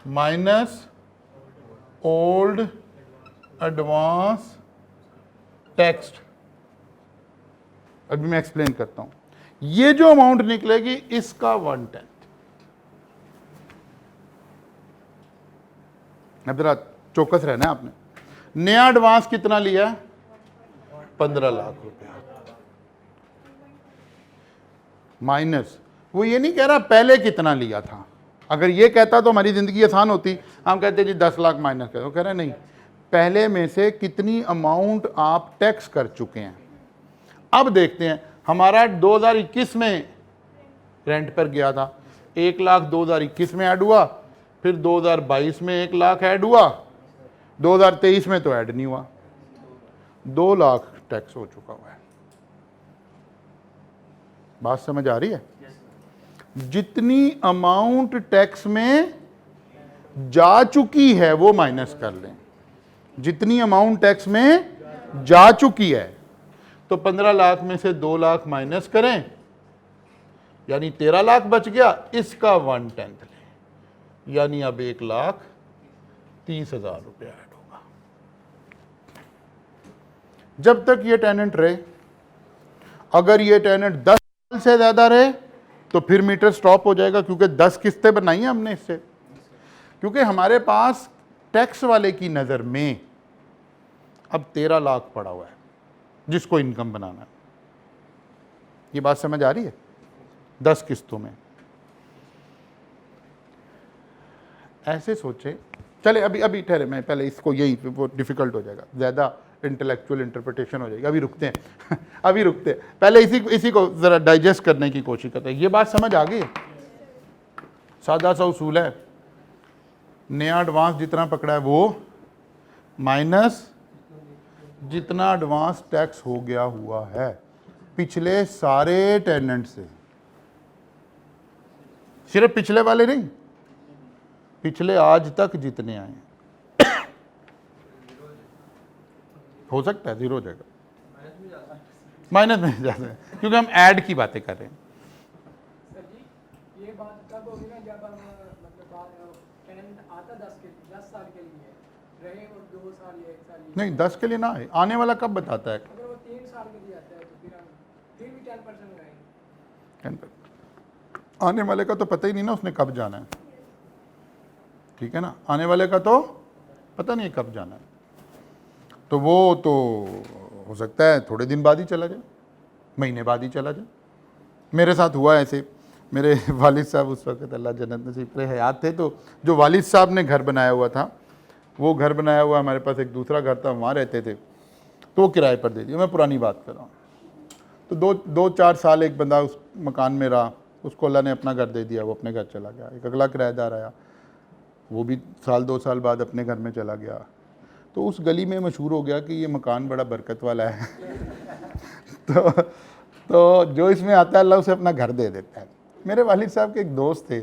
Speaker 1: minus old advance taxed. अभी मैं एक्सप्लेन करता हूं। ये जो अमाउंट निकलेगी इसका 1/10। अब जरा चौकस रहना है आपने। नया एडवांस कितना लिया? 15 लाख रुपया माइनस, वो ये नहीं कह रहा पहले कितना लिया था। अगर ये कहता तो हमारी ज़िंदगी आसान होती। हम कहते जी 10 लाख माइनस करो, कह रहे नहीं, पहले में से कितनी अमाउंट आप टैक्स कर चुके हैं। अब देखते हैं, हमारा 2021 में रेंट पर गया था 1 लाख, 2021 में ऐड हुआ, फिर 2022 में 1 लाख ऐड हुआ, 2023 में तो ऐड नहीं हुआ, 2 लाख टैक्स हो चुका हुआ है। बात समझ आ रही है? जितनी अमाउंट टैक्स में जा चुकी है वो माइनस कर लें, जितनी अमाउंट टैक्स में जा चुकी है। तो 15 लाख में से 2 लाख माइनस करें, यानी 13 लाख बच गया, इसका 1/10 लें, यानी अब 1,30,000 रुपया ऐड होगा। जब तक ये टेनेंट रहे, अगर ये टेनेंट 10 साल से ज्यादा रहे तो फिर मीटर स्टॉप हो जाएगा, क्योंकि 10 किस्तें बनाई हैं हमने इससे। क्योंकि हमारे पास टैक्स वाले की नज़र में अब 13 लाख पड़ा हुआ है जिसको इनकम बनाना है। ये बात समझ आ रही है? 10 किस्तों में ऐसे सोचे। चले अभी ठहरे, मैं पहले इसको, यही वो डिफिकल्ट हो जाएगा, ज़्यादा इंटेलेक्चुअल इंटरप्रिटेशन हो जाएगी। अभी रुकते हैं अभी रुकते हैं, पहले इसी को ज़रा डाइजेस्ट करने की कोशिश करते हैं। ये बात समझ आ गई है? सादा सा उसूल है, नया एडवांस जितना पकड़ा है वो माइनस जितना एडवांस टैक्स हो गया हुआ है पिछले सारे टेनेंट से। सिर्फ पिछले वाले नहीं, पिछले आज तक जितने आए हैं। हो सकता है जीरो हो जाएगा, माइनस में जा सकता है, क्योंकि हम ऐड की बातें कर रहे हैं।
Speaker 2: सर जी, ये बात कब होगी ना, जब हम मतलब टेनेंट आता 10 साल के लिए रहे और 2 साल या 1 साल
Speaker 1: नहीं, 10 के लिए ना आए, आने वाला कब बताता है?
Speaker 2: अगर वो 3 साल के लिए आता है तो फिर भी 10% रहेंगे।
Speaker 1: आने वाले का तो पता ही नहीं ना उसने कब जाना है, ठीक है ना? आने वाले का तो पता नहीं कब जाना है, तो वो तो हो सकता है थोड़े दिन बाद ही चला जाए, महीने बाद ही चला जाए। मेरे साथ हुआ ऐसे, मेरे वालिद साहब उस वक्त अल्लाह जन्नत नसीब करे हयात थे, तो जो वालिद साहब ने घर बनाया हुआ था, वो घर बनाया हुआ हमारे पास एक दूसरा घर था, वहाँ रहते थे, तो वो किराए पर दे दिया। मैं पुरानी बात कर रहा हूँ। तो 2-4 साल एक बंदा उस मकान में रहा, उसको अल्लाह ने अपना घर दे दिया, वो अपने घर चला गया। एक अगला किराएदार आया, वो भी 1-2 साल बाद अपने घर में चला गया। तो उस गली में मशहूर हो गया कि ये मकान बड़ा बरकत वाला है तो जो इसमें आता है अल्लाह उसे अपना घर दे देता है। मेरे वालिद साहब के एक दोस्त थे,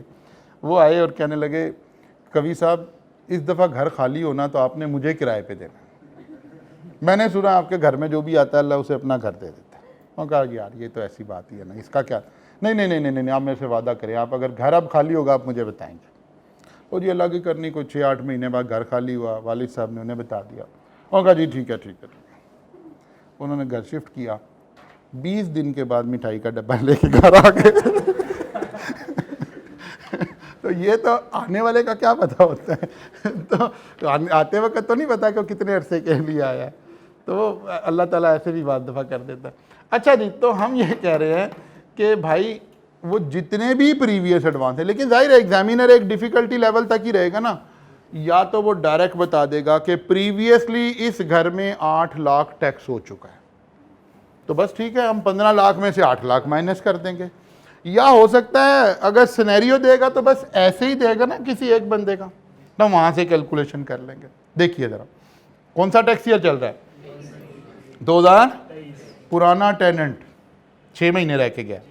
Speaker 1: वो आए और कहने लगे, कवि साहब इस दफ़ा घर खाली होना तो आपने मुझे किराए पे देना। मैंने सुना आपके घर में जो भी आता है अल्लाह उसे अपना घर दे देता है। उन्होंने कहा यार ये तो ऐसी बात ही है ना, इसका क्या? नहीं नहीं नहीं नहीं नहीं, आप मेरे से वादा करें, आप अगर घर अब खाली होगा आप मुझे बताएंगे। और जी अल्लाह की करनी, कोई 6-8 महीने बाद घर खाली हुआ, वालिद साहब ने उन्हें बता दिया। उन्होंने कहा जी ठीक है ठीक है। उन्होंने घर शिफ्ट किया, 20 दिन के बाद मिठाई का डब्बा लेके घर आ गए तो ये तो आने वाले का क्या पता होता है तो आते वक्त तो नहीं पता कि वो कितने अरसे के लिए आया है, तो अल्लाह ताला ऐसे भी बात दफ़ा कर देता है। अच्छा जी, तो हम ये कह रहे हैं कि भाई वो जितने भी प्रीवियस एडवांस है, लेकिन जाहिर है एग्जामिनर एक डिफ़िकल्टी लेवल तक ही रहेगा ना, या तो वो डायरेक्ट बता देगा कि प्रीवियसली इस घर में 8 लाख टैक्स हो चुका है, तो बस ठीक है, हम 15 लाख में से 8 लाख माइनस कर देंगे। या हो सकता है अगर सिनेरियो देगा तो बस ऐसे ही देगा ना किसी एक बंदे का, तो वहाँ से कैलकुलेशन कर लेंगे। देखिए ज़रा, कौन सा टैक्स ईयर चल रहा है? 2023। पुराना टेनेंट 6 महीने रह के गया,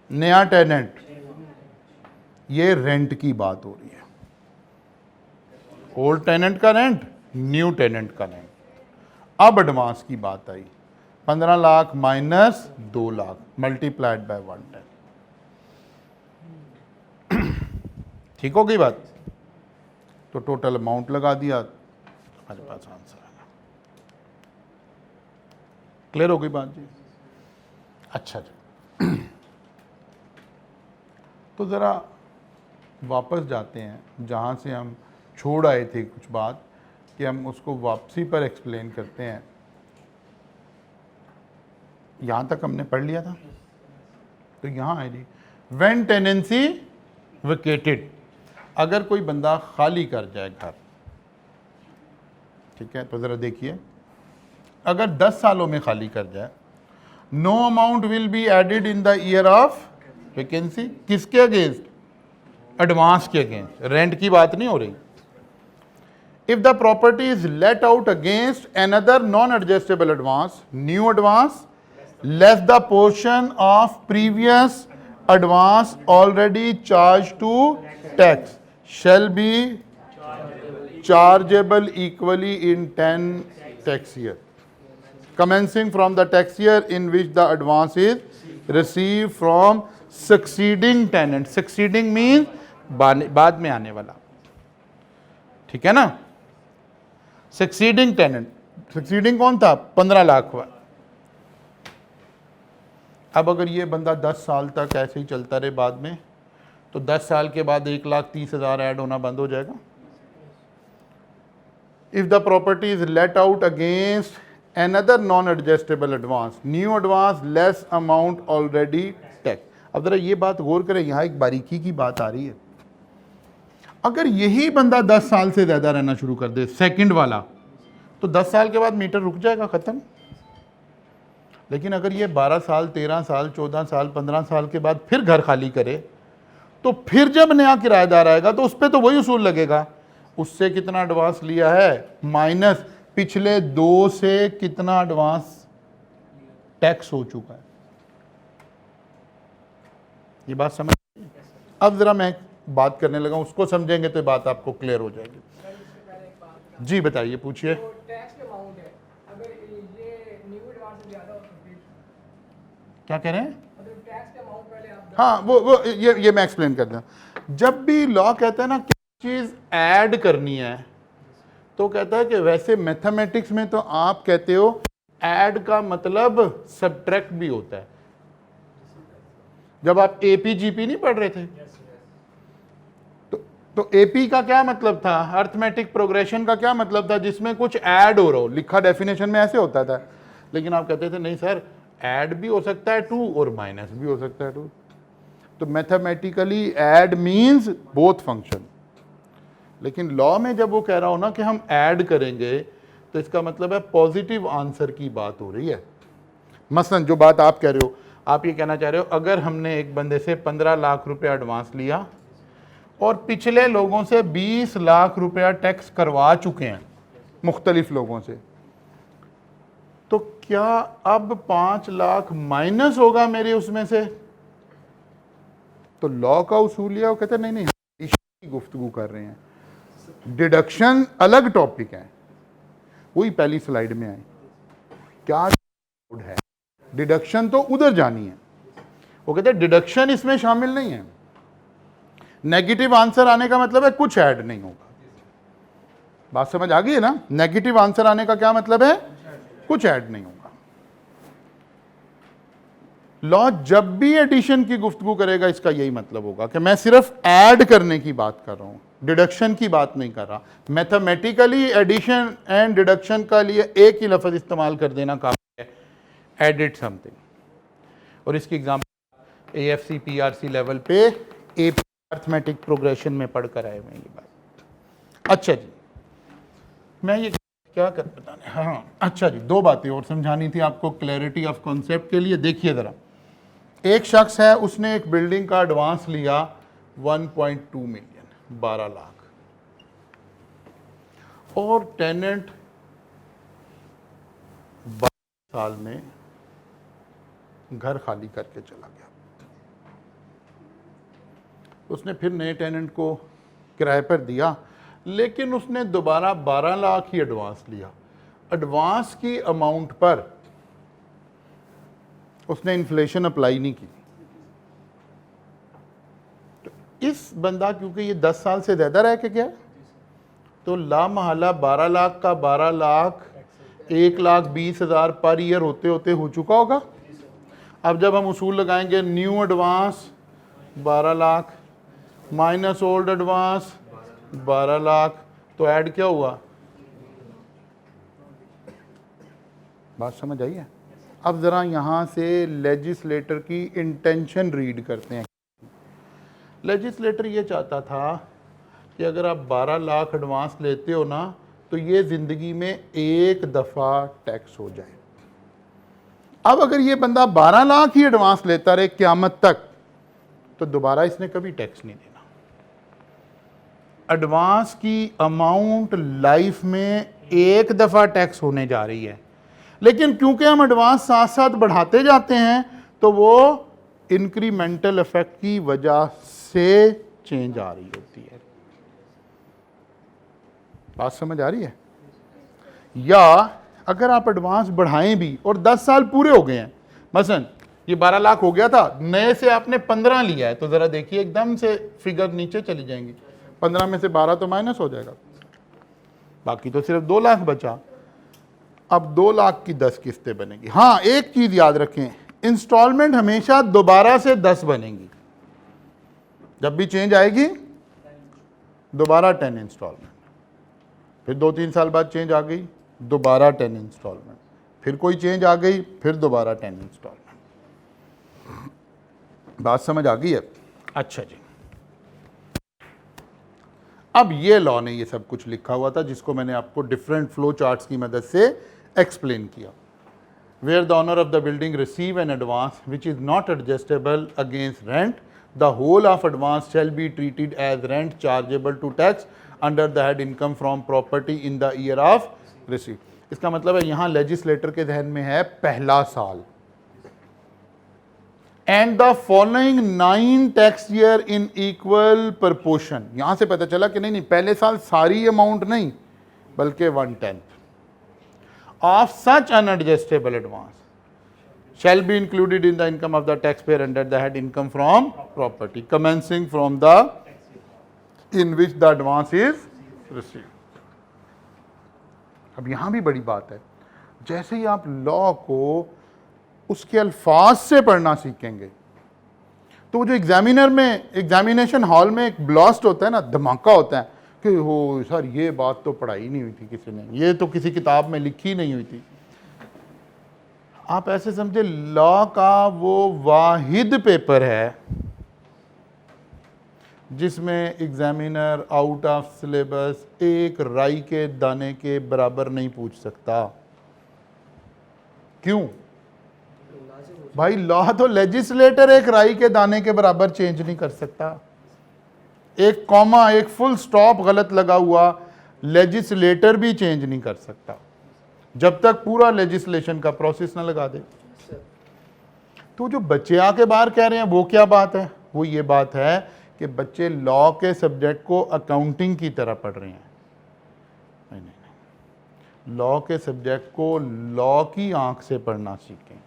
Speaker 1: नया टेनेंट, ये रेंट की बात हो रही है। ओल्ड टेनेंट का रेंट, न्यू टेनेंट का रेंट। अब एडवांस की बात आई, 15 lakh minus 2 lakh multiplied by 110। ठीक हो गई बात? तो टोटल अमाउंट लगा दिया, हमारे पास आंसर आ गया। क्लियर हो गई बात जी? अच्छा जी, तो ज़रा वापस जाते हैं जहाँ से हम छोड़ आए थे कुछ बात, कि हम उसको वापसी पर एक्सप्लेन करते हैं। यहाँ तक हमने पढ़ लिया था, तो यहाँ है जी, व्हेन टेनेंसी वेकेटेड, अगर कोई बंदा खाली कर जाए घर, ठीक है, तो ज़रा देखिए, अगर 10 सालों में खाली कर जाए, no amount will be added in the year of vacancy. किसके अगेंस्ट? एडवांस के अगेंस्ट, रेंट की बात नहीं हो रही। If the property is let out against another non adjustable advance, new advance less the portion of previous advance already charged to tax shall be chargeable equally in 10 tax year commencing from the tax year in which the advance is received from succeeding tenant। succeeding means बाद में आने वाला, ठीक है ना। succeeding tenant, succeeding कौन था? 15 लाख हुआ। अब अगर ये बंदा 10 साल तक ऐसे ही चलता रहे, बाद में तो 10 साल के बाद 1,30,000 ऐड होना बंद हो जाएगा। If the property is let out against another non adjustable advance, new advance less amount already tax. अब जरा ये बात गौर करें, यहां एक बारीकी की बात आ रही है। अगर यही बंदा 10 साल से ज्यादा रहना शुरू कर दे, सेकंड वाला, तो 10 साल के बाद मीटर रुक जाएगा, खत्म। लेकिन अगर ये 12 साल, 13 साल, 14 साल, 15 साल के बाद फिर घर खाली करे, तो फिर जब नया किराएदार आएगा तो उस पर तो वही उसूल लगेगा। उससे कितना एडवांस लिया है माइनस पिछले 2 से कितना एडवांस टैक्स हो चुका है। ये बात समझ? अब जरा मैं बात करने लगा, उसको समझेंगे तो बात आपको क्लियर हो जाएगी। जी बताइए, पूछिए।
Speaker 2: टैक्स के अमाउंट है, अगर ये न्यू एडवांस से ज्यादा हो तो फिर
Speaker 1: क्या कह रहे हैं?
Speaker 2: मतलब टैक्स के अमाउंट पहले आप
Speaker 1: हाँ, वो ये मैं एक्सप्लेन करता हूँ। जब भी लॉ कहता है ना कि चीज़ ऐड करनी है, तो कहता है कि वैसे मैथमेटिक्स में तो आप कहते हो ऐड का मतलब सब्ट्रैक्ट भी होता है। जब आप एपीजीपी नहीं पढ़ रहे थे, तो एपी का क्या मतलब था? अर्थमेटिक प्रोग्रेशन का क्या मतलब था? जिसमें कुछ ऐड हो रहा हो। लिखा डेफिनेशन में ऐसे होता था, लेकिन आप कहते थे नहीं सर, ऐड भी हो सकता है 2 और माइनस भी हो सकता है 2। तो mathematically add means both function. लेकिन लॉ में जब वो कह रहा हो ना कि हम ऐड करेंगे, तो इसका मतलब है पॉजिटिव आंसर की बात हो रही है। मसलन जो बात आप कह रहे हो, आप ये कहना चाह रहे हो अगर हमने एक बंदे से 15 लाख रुपया एडवांस लिया और पिछले लोगों से 20 लाख रुपया टैक्स करवा चुके हैं, मुख्तलिफ लोगों से, तो क्या अब 5 लाख माइनस होगा मेरे उसमें से? तो लॉ का उसूल यह कहते हैं नहीं नहीं, की गुफ्तगू कर रहे हैं। डिडक्शन अलग टॉपिक है, वही पहली स्लाइड में आए। क्या है डिडक्शन? तो उधर जानी है। वो कहते हैं डिडक्शन इसमें शामिल नहीं है। नेगेटिव आंसर आने का मतलब है कुछ ऐड नहीं होगा। बात समझ आ गई है ना? नेगेटिव आंसर आने का क्या मतलब है? कुछ ऐड नहीं होगा। लॉ जब भी एडिशन की गुफ्तगू करेगा, इसका यही मतलब होगा कि मैं सिर्फ ऐड करने की बात कर रहा हूं, डिडक्शन की बात नहीं कर रहा। मैथमेटिकली एडिशन एंड डिडक्शन का लिए एक ही लफ्ज इस्तेमाल कर देना काफी है, एडिट समथिंग। और इसकी एग्जांपल एएफसी पीआरसी लेवल पे एपी अर्थमेटिक प्रोग्रेशन में पढ़कर आए हुए ये बात। अच्छा जी, मैं ये क्या कर बताने, हाँ अच्छा जी, 2 बातें और समझानी थी आपको क्लैरिटी ऑफ कॉन्सेप्ट के लिए। देखिए ज़रा, एक शख्स है, उसने एक बिल्डिंग का एडवांस लिया 1.2 मिलियन, 12 लाख, और टेनेंट 12 साल में घर खाली करके चला गया। उसने फिर नए टेनेंट को किराए पर दिया, लेकिन उसने दोबारा 12 लाख ही एडवांस लिया। एडवांस की अमाउंट पर उसने इन्फ्लेशन अप्लाई नहीं की। तो इस बंदा, क्योंकि ये 10 साल से ज़्यादा रह के गया, तो लामहला 12 लाख का 12 लाख 1,20,000 पर ईयर होते होते हो चुका होगा। अब जब हम उसूल लगाएंगे, new advance 12 lakh minus old advance 12 lakh, तो ऐड क्या हुआ? बात समझ आई है? अब ज़रा यहाँ से लेजिस्लेटर की इंटेंशन रीड करते हैं। लेजिस्लेटर ये चाहता था कि अगर आप 12 लाख एडवांस लेते हो ना तो ये ज़िंदगी में एक दफ़ा टैक्स हो जाए। अब अगर ये बंदा 12 लाख ही एडवांस लेता रहे क़यामत तक तो दोबारा इसने कभी टैक्स नहीं देना। एडवांस की अमाउंट लाइफ में एक दफ़ा टैक्स होने जा रही है, लेकिन क्योंकि हम एडवांस साथ साथ बढ़ाते जाते हैं तो वो इंक्रीमेंटल इफेक्ट की वजह से चेंज आ रही होती है। बात समझ आ रही है? या अगर आप एडवांस बढ़ाएं भी और 10 साल पूरे हो गए हैं, मसलन ये 12 लाख हो गया था, नए से आपने 15 लिया है, तो ज़रा देखिए एकदम से फिगर नीचे चली जाएंगी। 15 में से 12 तो माइनस हो जाएगा, बाकी तो सिर्फ 2 लाख बचा। अब 2 लाख की 10 किस्तें बनेंगी। हाँ, एक चीज़ याद रखें, इंस्टॉलमेंट हमेशा दोबारा से 10 बनेंगी। जब भी चेंज आएगी दोबारा 10 इंस्टॉलमेंट, फिर 2-3 साल बाद चेंज आ गई, दोबारा 10 इंस्टॉलमेंट, फिर कोई चेंज आ गई, फिर दोबारा 10 इंस्टॉलमेंट। बात समझ आ गई है? अच्छा जी, अब ये लॉ ने ये सब कुछ लिखा हुआ था जिसको मैंने आपको डिफरेंट फ्लो चार्ट्स की मदद से एक्सप्लेन किया। Where the owner of the building receive an advance which is not adjustable against rent, the whole of advance shall be treated as rent chargeable to tax under the head income from property in the year of receive. इसका मतलब है यहां legislator के ध्यान में है पहला साल, and the following 9 tax year in equal proportion. यहां से पता चला कि नहीं पहले साल सारी अमाउंट नहीं बल्कि 1/10 of such unadjustable advance shall be included in the income of the taxpayer under the head income from property commencing from the in which the advance is received. अब यहां भी बड़ी बात है, जैसे ही आप लॉ को उसके अल्फाज से पढ़ना सीखेंगे तो वो जो एग्जामिनर में एग्जामिनेशन हॉल में एक ब्लास्ट होता है ना, धमाका होता है कि हो सर ये बात तो पढ़ाई नहीं हुई थी किसी ने, ये तो किसी किताब में लिखी नहीं हुई थी। आप ऐसे समझे लॉ का वो वाहिद पेपर है जिसमें एग्जामिनर आउट ऑफ सिलेबस एक राई के दाने के बराबर नहीं पूछ सकता। क्यों भाई? लॉ तो लेजिस्लेटर एक राई के दाने के बराबर चेंज नहीं कर सकता। एक कॉमा, एक फुल स्टॉप गलत लगा हुआ लेजिस्लेटर भी चेंज नहीं कर सकता जब तक पूरा लेजिस्लेशन का प्रोसेस ना लगा दे। तो जो बच्चे आके बाहर कह रहे हैं वो क्या बात है? वो ये बात है कि बच्चे लॉ के सब्जेक्ट को अकाउंटिंग की तरह पढ़ रहे हैं। नहीं, लॉ के सब्जेक्ट को लॉ की आंख से पढ़ना सीखें।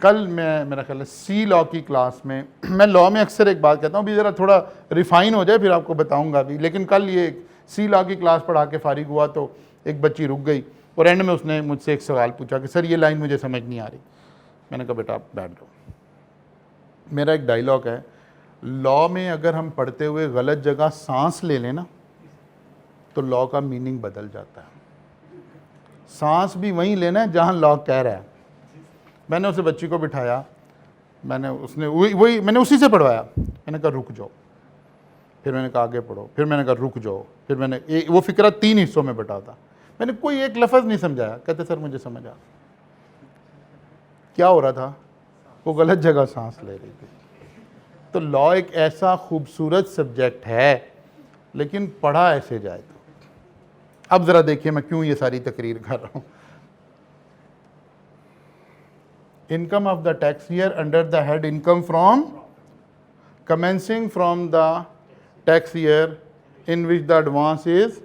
Speaker 1: कल मैं, मेरा ख्याल है सी लॉ की क्लास में, मैं लॉ में अक्सर एक बात कहता हूँ, भी ज़रा थोड़ा रिफाइन हो जाए फिर आपको बताऊँगा भी, लेकिन कल ये सी लॉ की क्लास पढ़ा के फारिग हुआ तो एक बच्ची रुक गई और एंड में उसने मुझसे एक सवाल पूछा कि सर ये लाइन मुझे समझ नहीं आ रही। मैंने कहा बेटा आप बैठ जाओ। मेरा एक डायलॉग है, लॉ में अगर हम पढ़ते हुए गलत जगह सांस ले लें ना तो लॉ का मीनिंग बदल जाता है। सांस भी वहीं लेना है जहाँ लॉ कह रहा है। मैंने उसे बच्ची को बिठाया, मैंने उसी से पढ़वाया। मैंने कहा रुक जाओ, फिर मैंने कहा आगे पढ़ो, फिर मैंने कहा रुक जाओ, फिर मैंने वो फिक्रा 3 हिस्सों में बटा था। मैंने कोई एक लफ्ज़ नहीं समझाया। कहते सर मुझे समझ आ। क्या हो रहा था? वो गलत जगह सांस ले रही थी। तो लॉ एक ऐसा खूबसूरत सब्जेक्ट है लेकिन पढ़ा ऐसे जाए तो। अब ज़रा देखिए मैं क्यों ये सारी तकरीर कर रहा हूँ। Income of the tax year under the head income from commencing from the tax year in which the advance is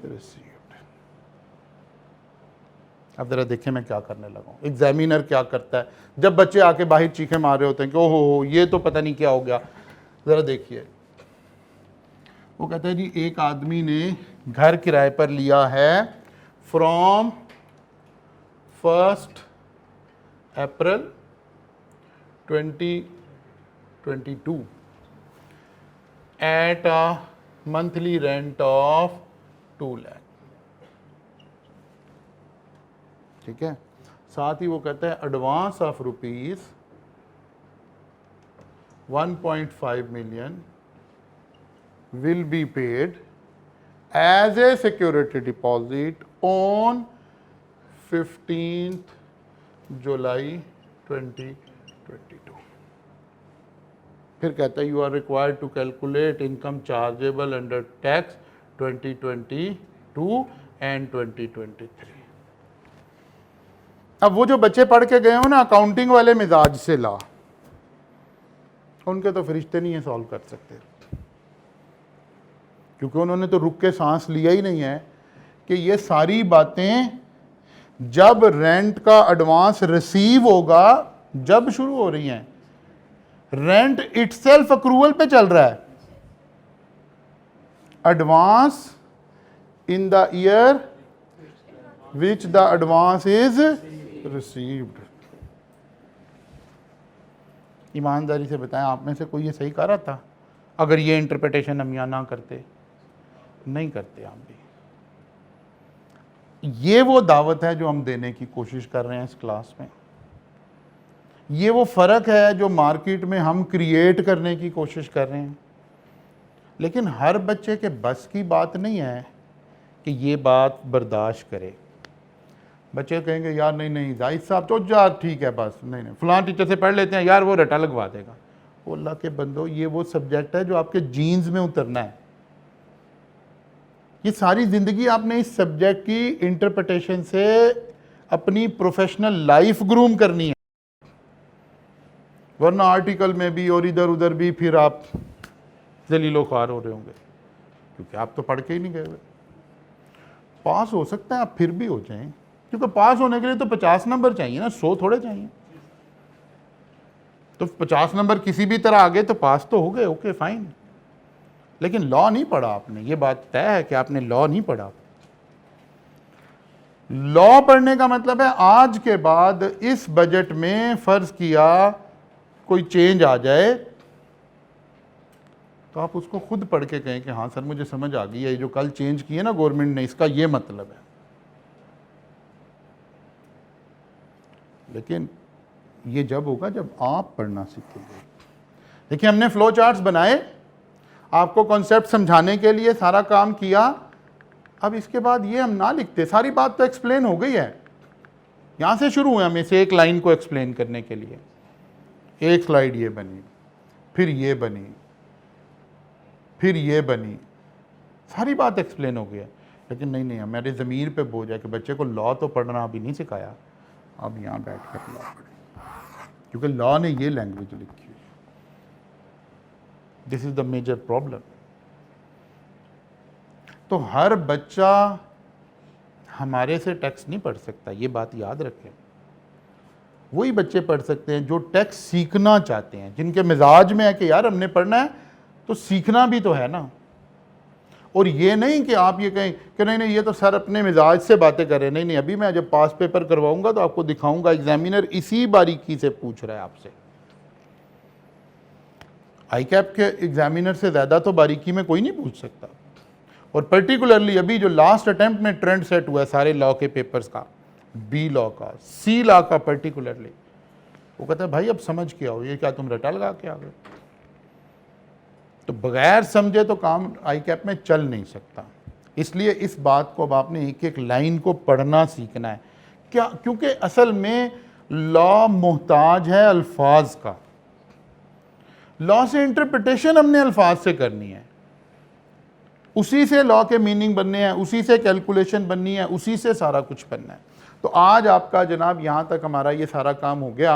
Speaker 1: received। अब जरा देखें मैं क्या करने लगा हूँ। एग्जामिनर क्या करता है जब बच्चे आके बाहर चीखें मार रहे होते हैं कि ओहो ये तो पता नहीं क्या हो गया। ज़रा देखिए, वो कहता है जी एक आदमी ने घर किराए पर लिया है from 1 April 2022 at a monthly rent of 2 lakh. ठीक है, साथ ही वो कहता है advance of rupees 1.5 million will be paid as a security deposit on 15th July 2022. फिर कहता है you are required to calculate income chargeable under tax 2022 and 2023। अब वो जो बच्चे पढ़ के गए हो ना अकाउंटिंग वाले मिजाज से ला, उनके तो फरिश्ते नहीं है सॉल्व कर सकते, क्योंकि उन्होंने तो रुक के सांस लिया ही नहीं है कि ये सारी बातें जब रेंट का एडवांस रिसीव होगा जब शुरू हो रही हैं। रेंट इटसेल्फ अक्रूवल पे चल रहा है, advance in the year which the advance is received. ईमानदारी से बताएं, आप में से कोई ये सही कह रहा था अगर ये इंटरप्रिटेशन हम यहाँ ना करते? नहीं करते हम भी। ये वो दावत है जो हम देने की कोशिश कर रहे हैं इस क्लास में। ये वो फ़र्क है जो मार्केट में हम क्रिएट करने की कोशिश कर रहे हैं। लेकिन हर बच्चे के बस की बात नहीं है कि ये बात बर्दाश्त करे। बच्चे कहेंगे यार नहीं नहीं जाहिद साहब तो यार ठीक है बस, नहीं नहीं फलां टीचर से पढ़ लेते हैं यार वो रटा लगवा देगा। वो अल्लाह के बंदो, ये वो सब्जेक्ट है जो आपके जीन्स में उतरना है। ये सारी ज़िंदगी आपने इस सब्जेक्ट की इंटरप्रिटेशन से अपनी प्रोफेशनल लाइफ ग्रूम करनी है, वरना आर्टिकल में भी और इधर उधर भी फिर आप जलीलो ख्वार हो रहे होंगे, क्योंकि आप तो पढ़ के ही नहीं गए हुए। पास हो सकता है आप फिर भी हो जाएं, क्योंकि पास होने के लिए तो 50 नंबर चाहिए ना, 100 थोड़े चाहिए। तो 50 नंबर किसी भी तरह आ गए तो पास तो हो गए, ओके फाइन। लेकिन लॉ नहीं पढ़ा आपने, ये बात तय है कि आपने लॉ नहीं पढ़ा। लॉ पढ़ने का मतलब है आज के बाद इस बजट में फर्ज किया कोई चेंज आ जाए तो आप उसको खुद पढ़ के कहें कि हाँ सर मुझे समझ आ गई है, ये जो कल चेंज किए ना गवर्नमेंट ने, इसका ये मतलब है। लेकिन ये जब होगा जब आप पढ़ना सीखेंगे। देखिए हमने फ्लो चार्ट्स बनाए, आपको कॉन्सेप्ट समझाने के लिए सारा काम किया। अब इसके बाद ये हम ना लिखते, सारी बात तो एक्सप्लेन हो गई है। यहाँ से शुरू हुए हम इसे एक लाइन को एक्सप्लेन करने के लिए। एक स्लाइड ये बनी, फिर ये बनी, फिर ये बनी, सारी बात एक्सप्लेन हो गई है। लेकिन नहीं नहीं, हमारे ज़मीर पे बोझ है कि बच्चे को लॉ तो पढ़ना अभी नहीं सिखाया, अब यहाँ बैठ कर लॉ पढ़े, क्योंकि लॉ ने ये लैंग्वेज लिखी है। This is the major problem. तो हर बच्चा हमारे से टैक्स नहीं पढ़ सकता, ये बात याद रखें। वही बच्चे पढ़ सकते हैं जो टैक्स सीखना चाहते हैं, जिनके मिजाज में है कि यार हमने पढ़ना है तो सीखना भी तो है ना। और ये नहीं कि आप ये कहें कि नहीं नहीं ये तो सर अपने मिजाज से बातें कर रहे हैं। नहीं नहीं, अभी मैं जब पास पेपर करवाऊंगा तो आपको दिखाऊंगा एग्जामिनर इसी बारीकी से पूछ रहा है आपसे। आईकैप के एग्जामिनर से ज़्यादा तो बारीकी में कोई नहीं पूछ सकता। और पर्टिकुलरली अभी जो लास्ट अटेम्प्ट में ट्रेंड सेट हुआ है सारे लॉ के पेपर्स का, बी लॉ का, सी लॉ का पर्टिकुलरली, वो कहता है भाई अब समझ के आओ, ये क्या तुम रटा लगा के आ गए। तो बगैर समझे तो काम आईकैप में चल नहीं सकता। इसलिए इस बात को अब आपने एक एक लाइन को पढ़ना सीखना है। क्या? क्योंकि असल में लॉ मोहताज है अल्फाज का। लॉ से इंटरप्रिटेशन हमने अल्फाज से करनी है, उसी से लॉ के मीनिंग बनने हैं, उसी से कैलकुलेशन बननी है, उसी से सारा कुछ बनना है। तो आज आपका जनाब यहाँ तक हमारा ये सारा काम हो गया।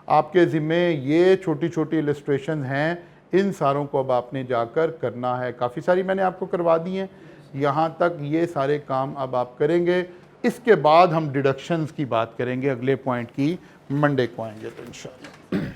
Speaker 1: आपके ज़िम्मे ये छोटी छोटी इलस्ट्रेशन हैं, इन सारों को अब आपने जाकर करना है। काफ़ी सारी मैंने आपको करवा दी हैं, यहाँ तक ये सारे काम अब आप करेंगे। इसके बाद हम डिडक्शंस की बात करेंगे, अगले पॉइंट की मंडे को आएंगे तो इंशाअल्लाह।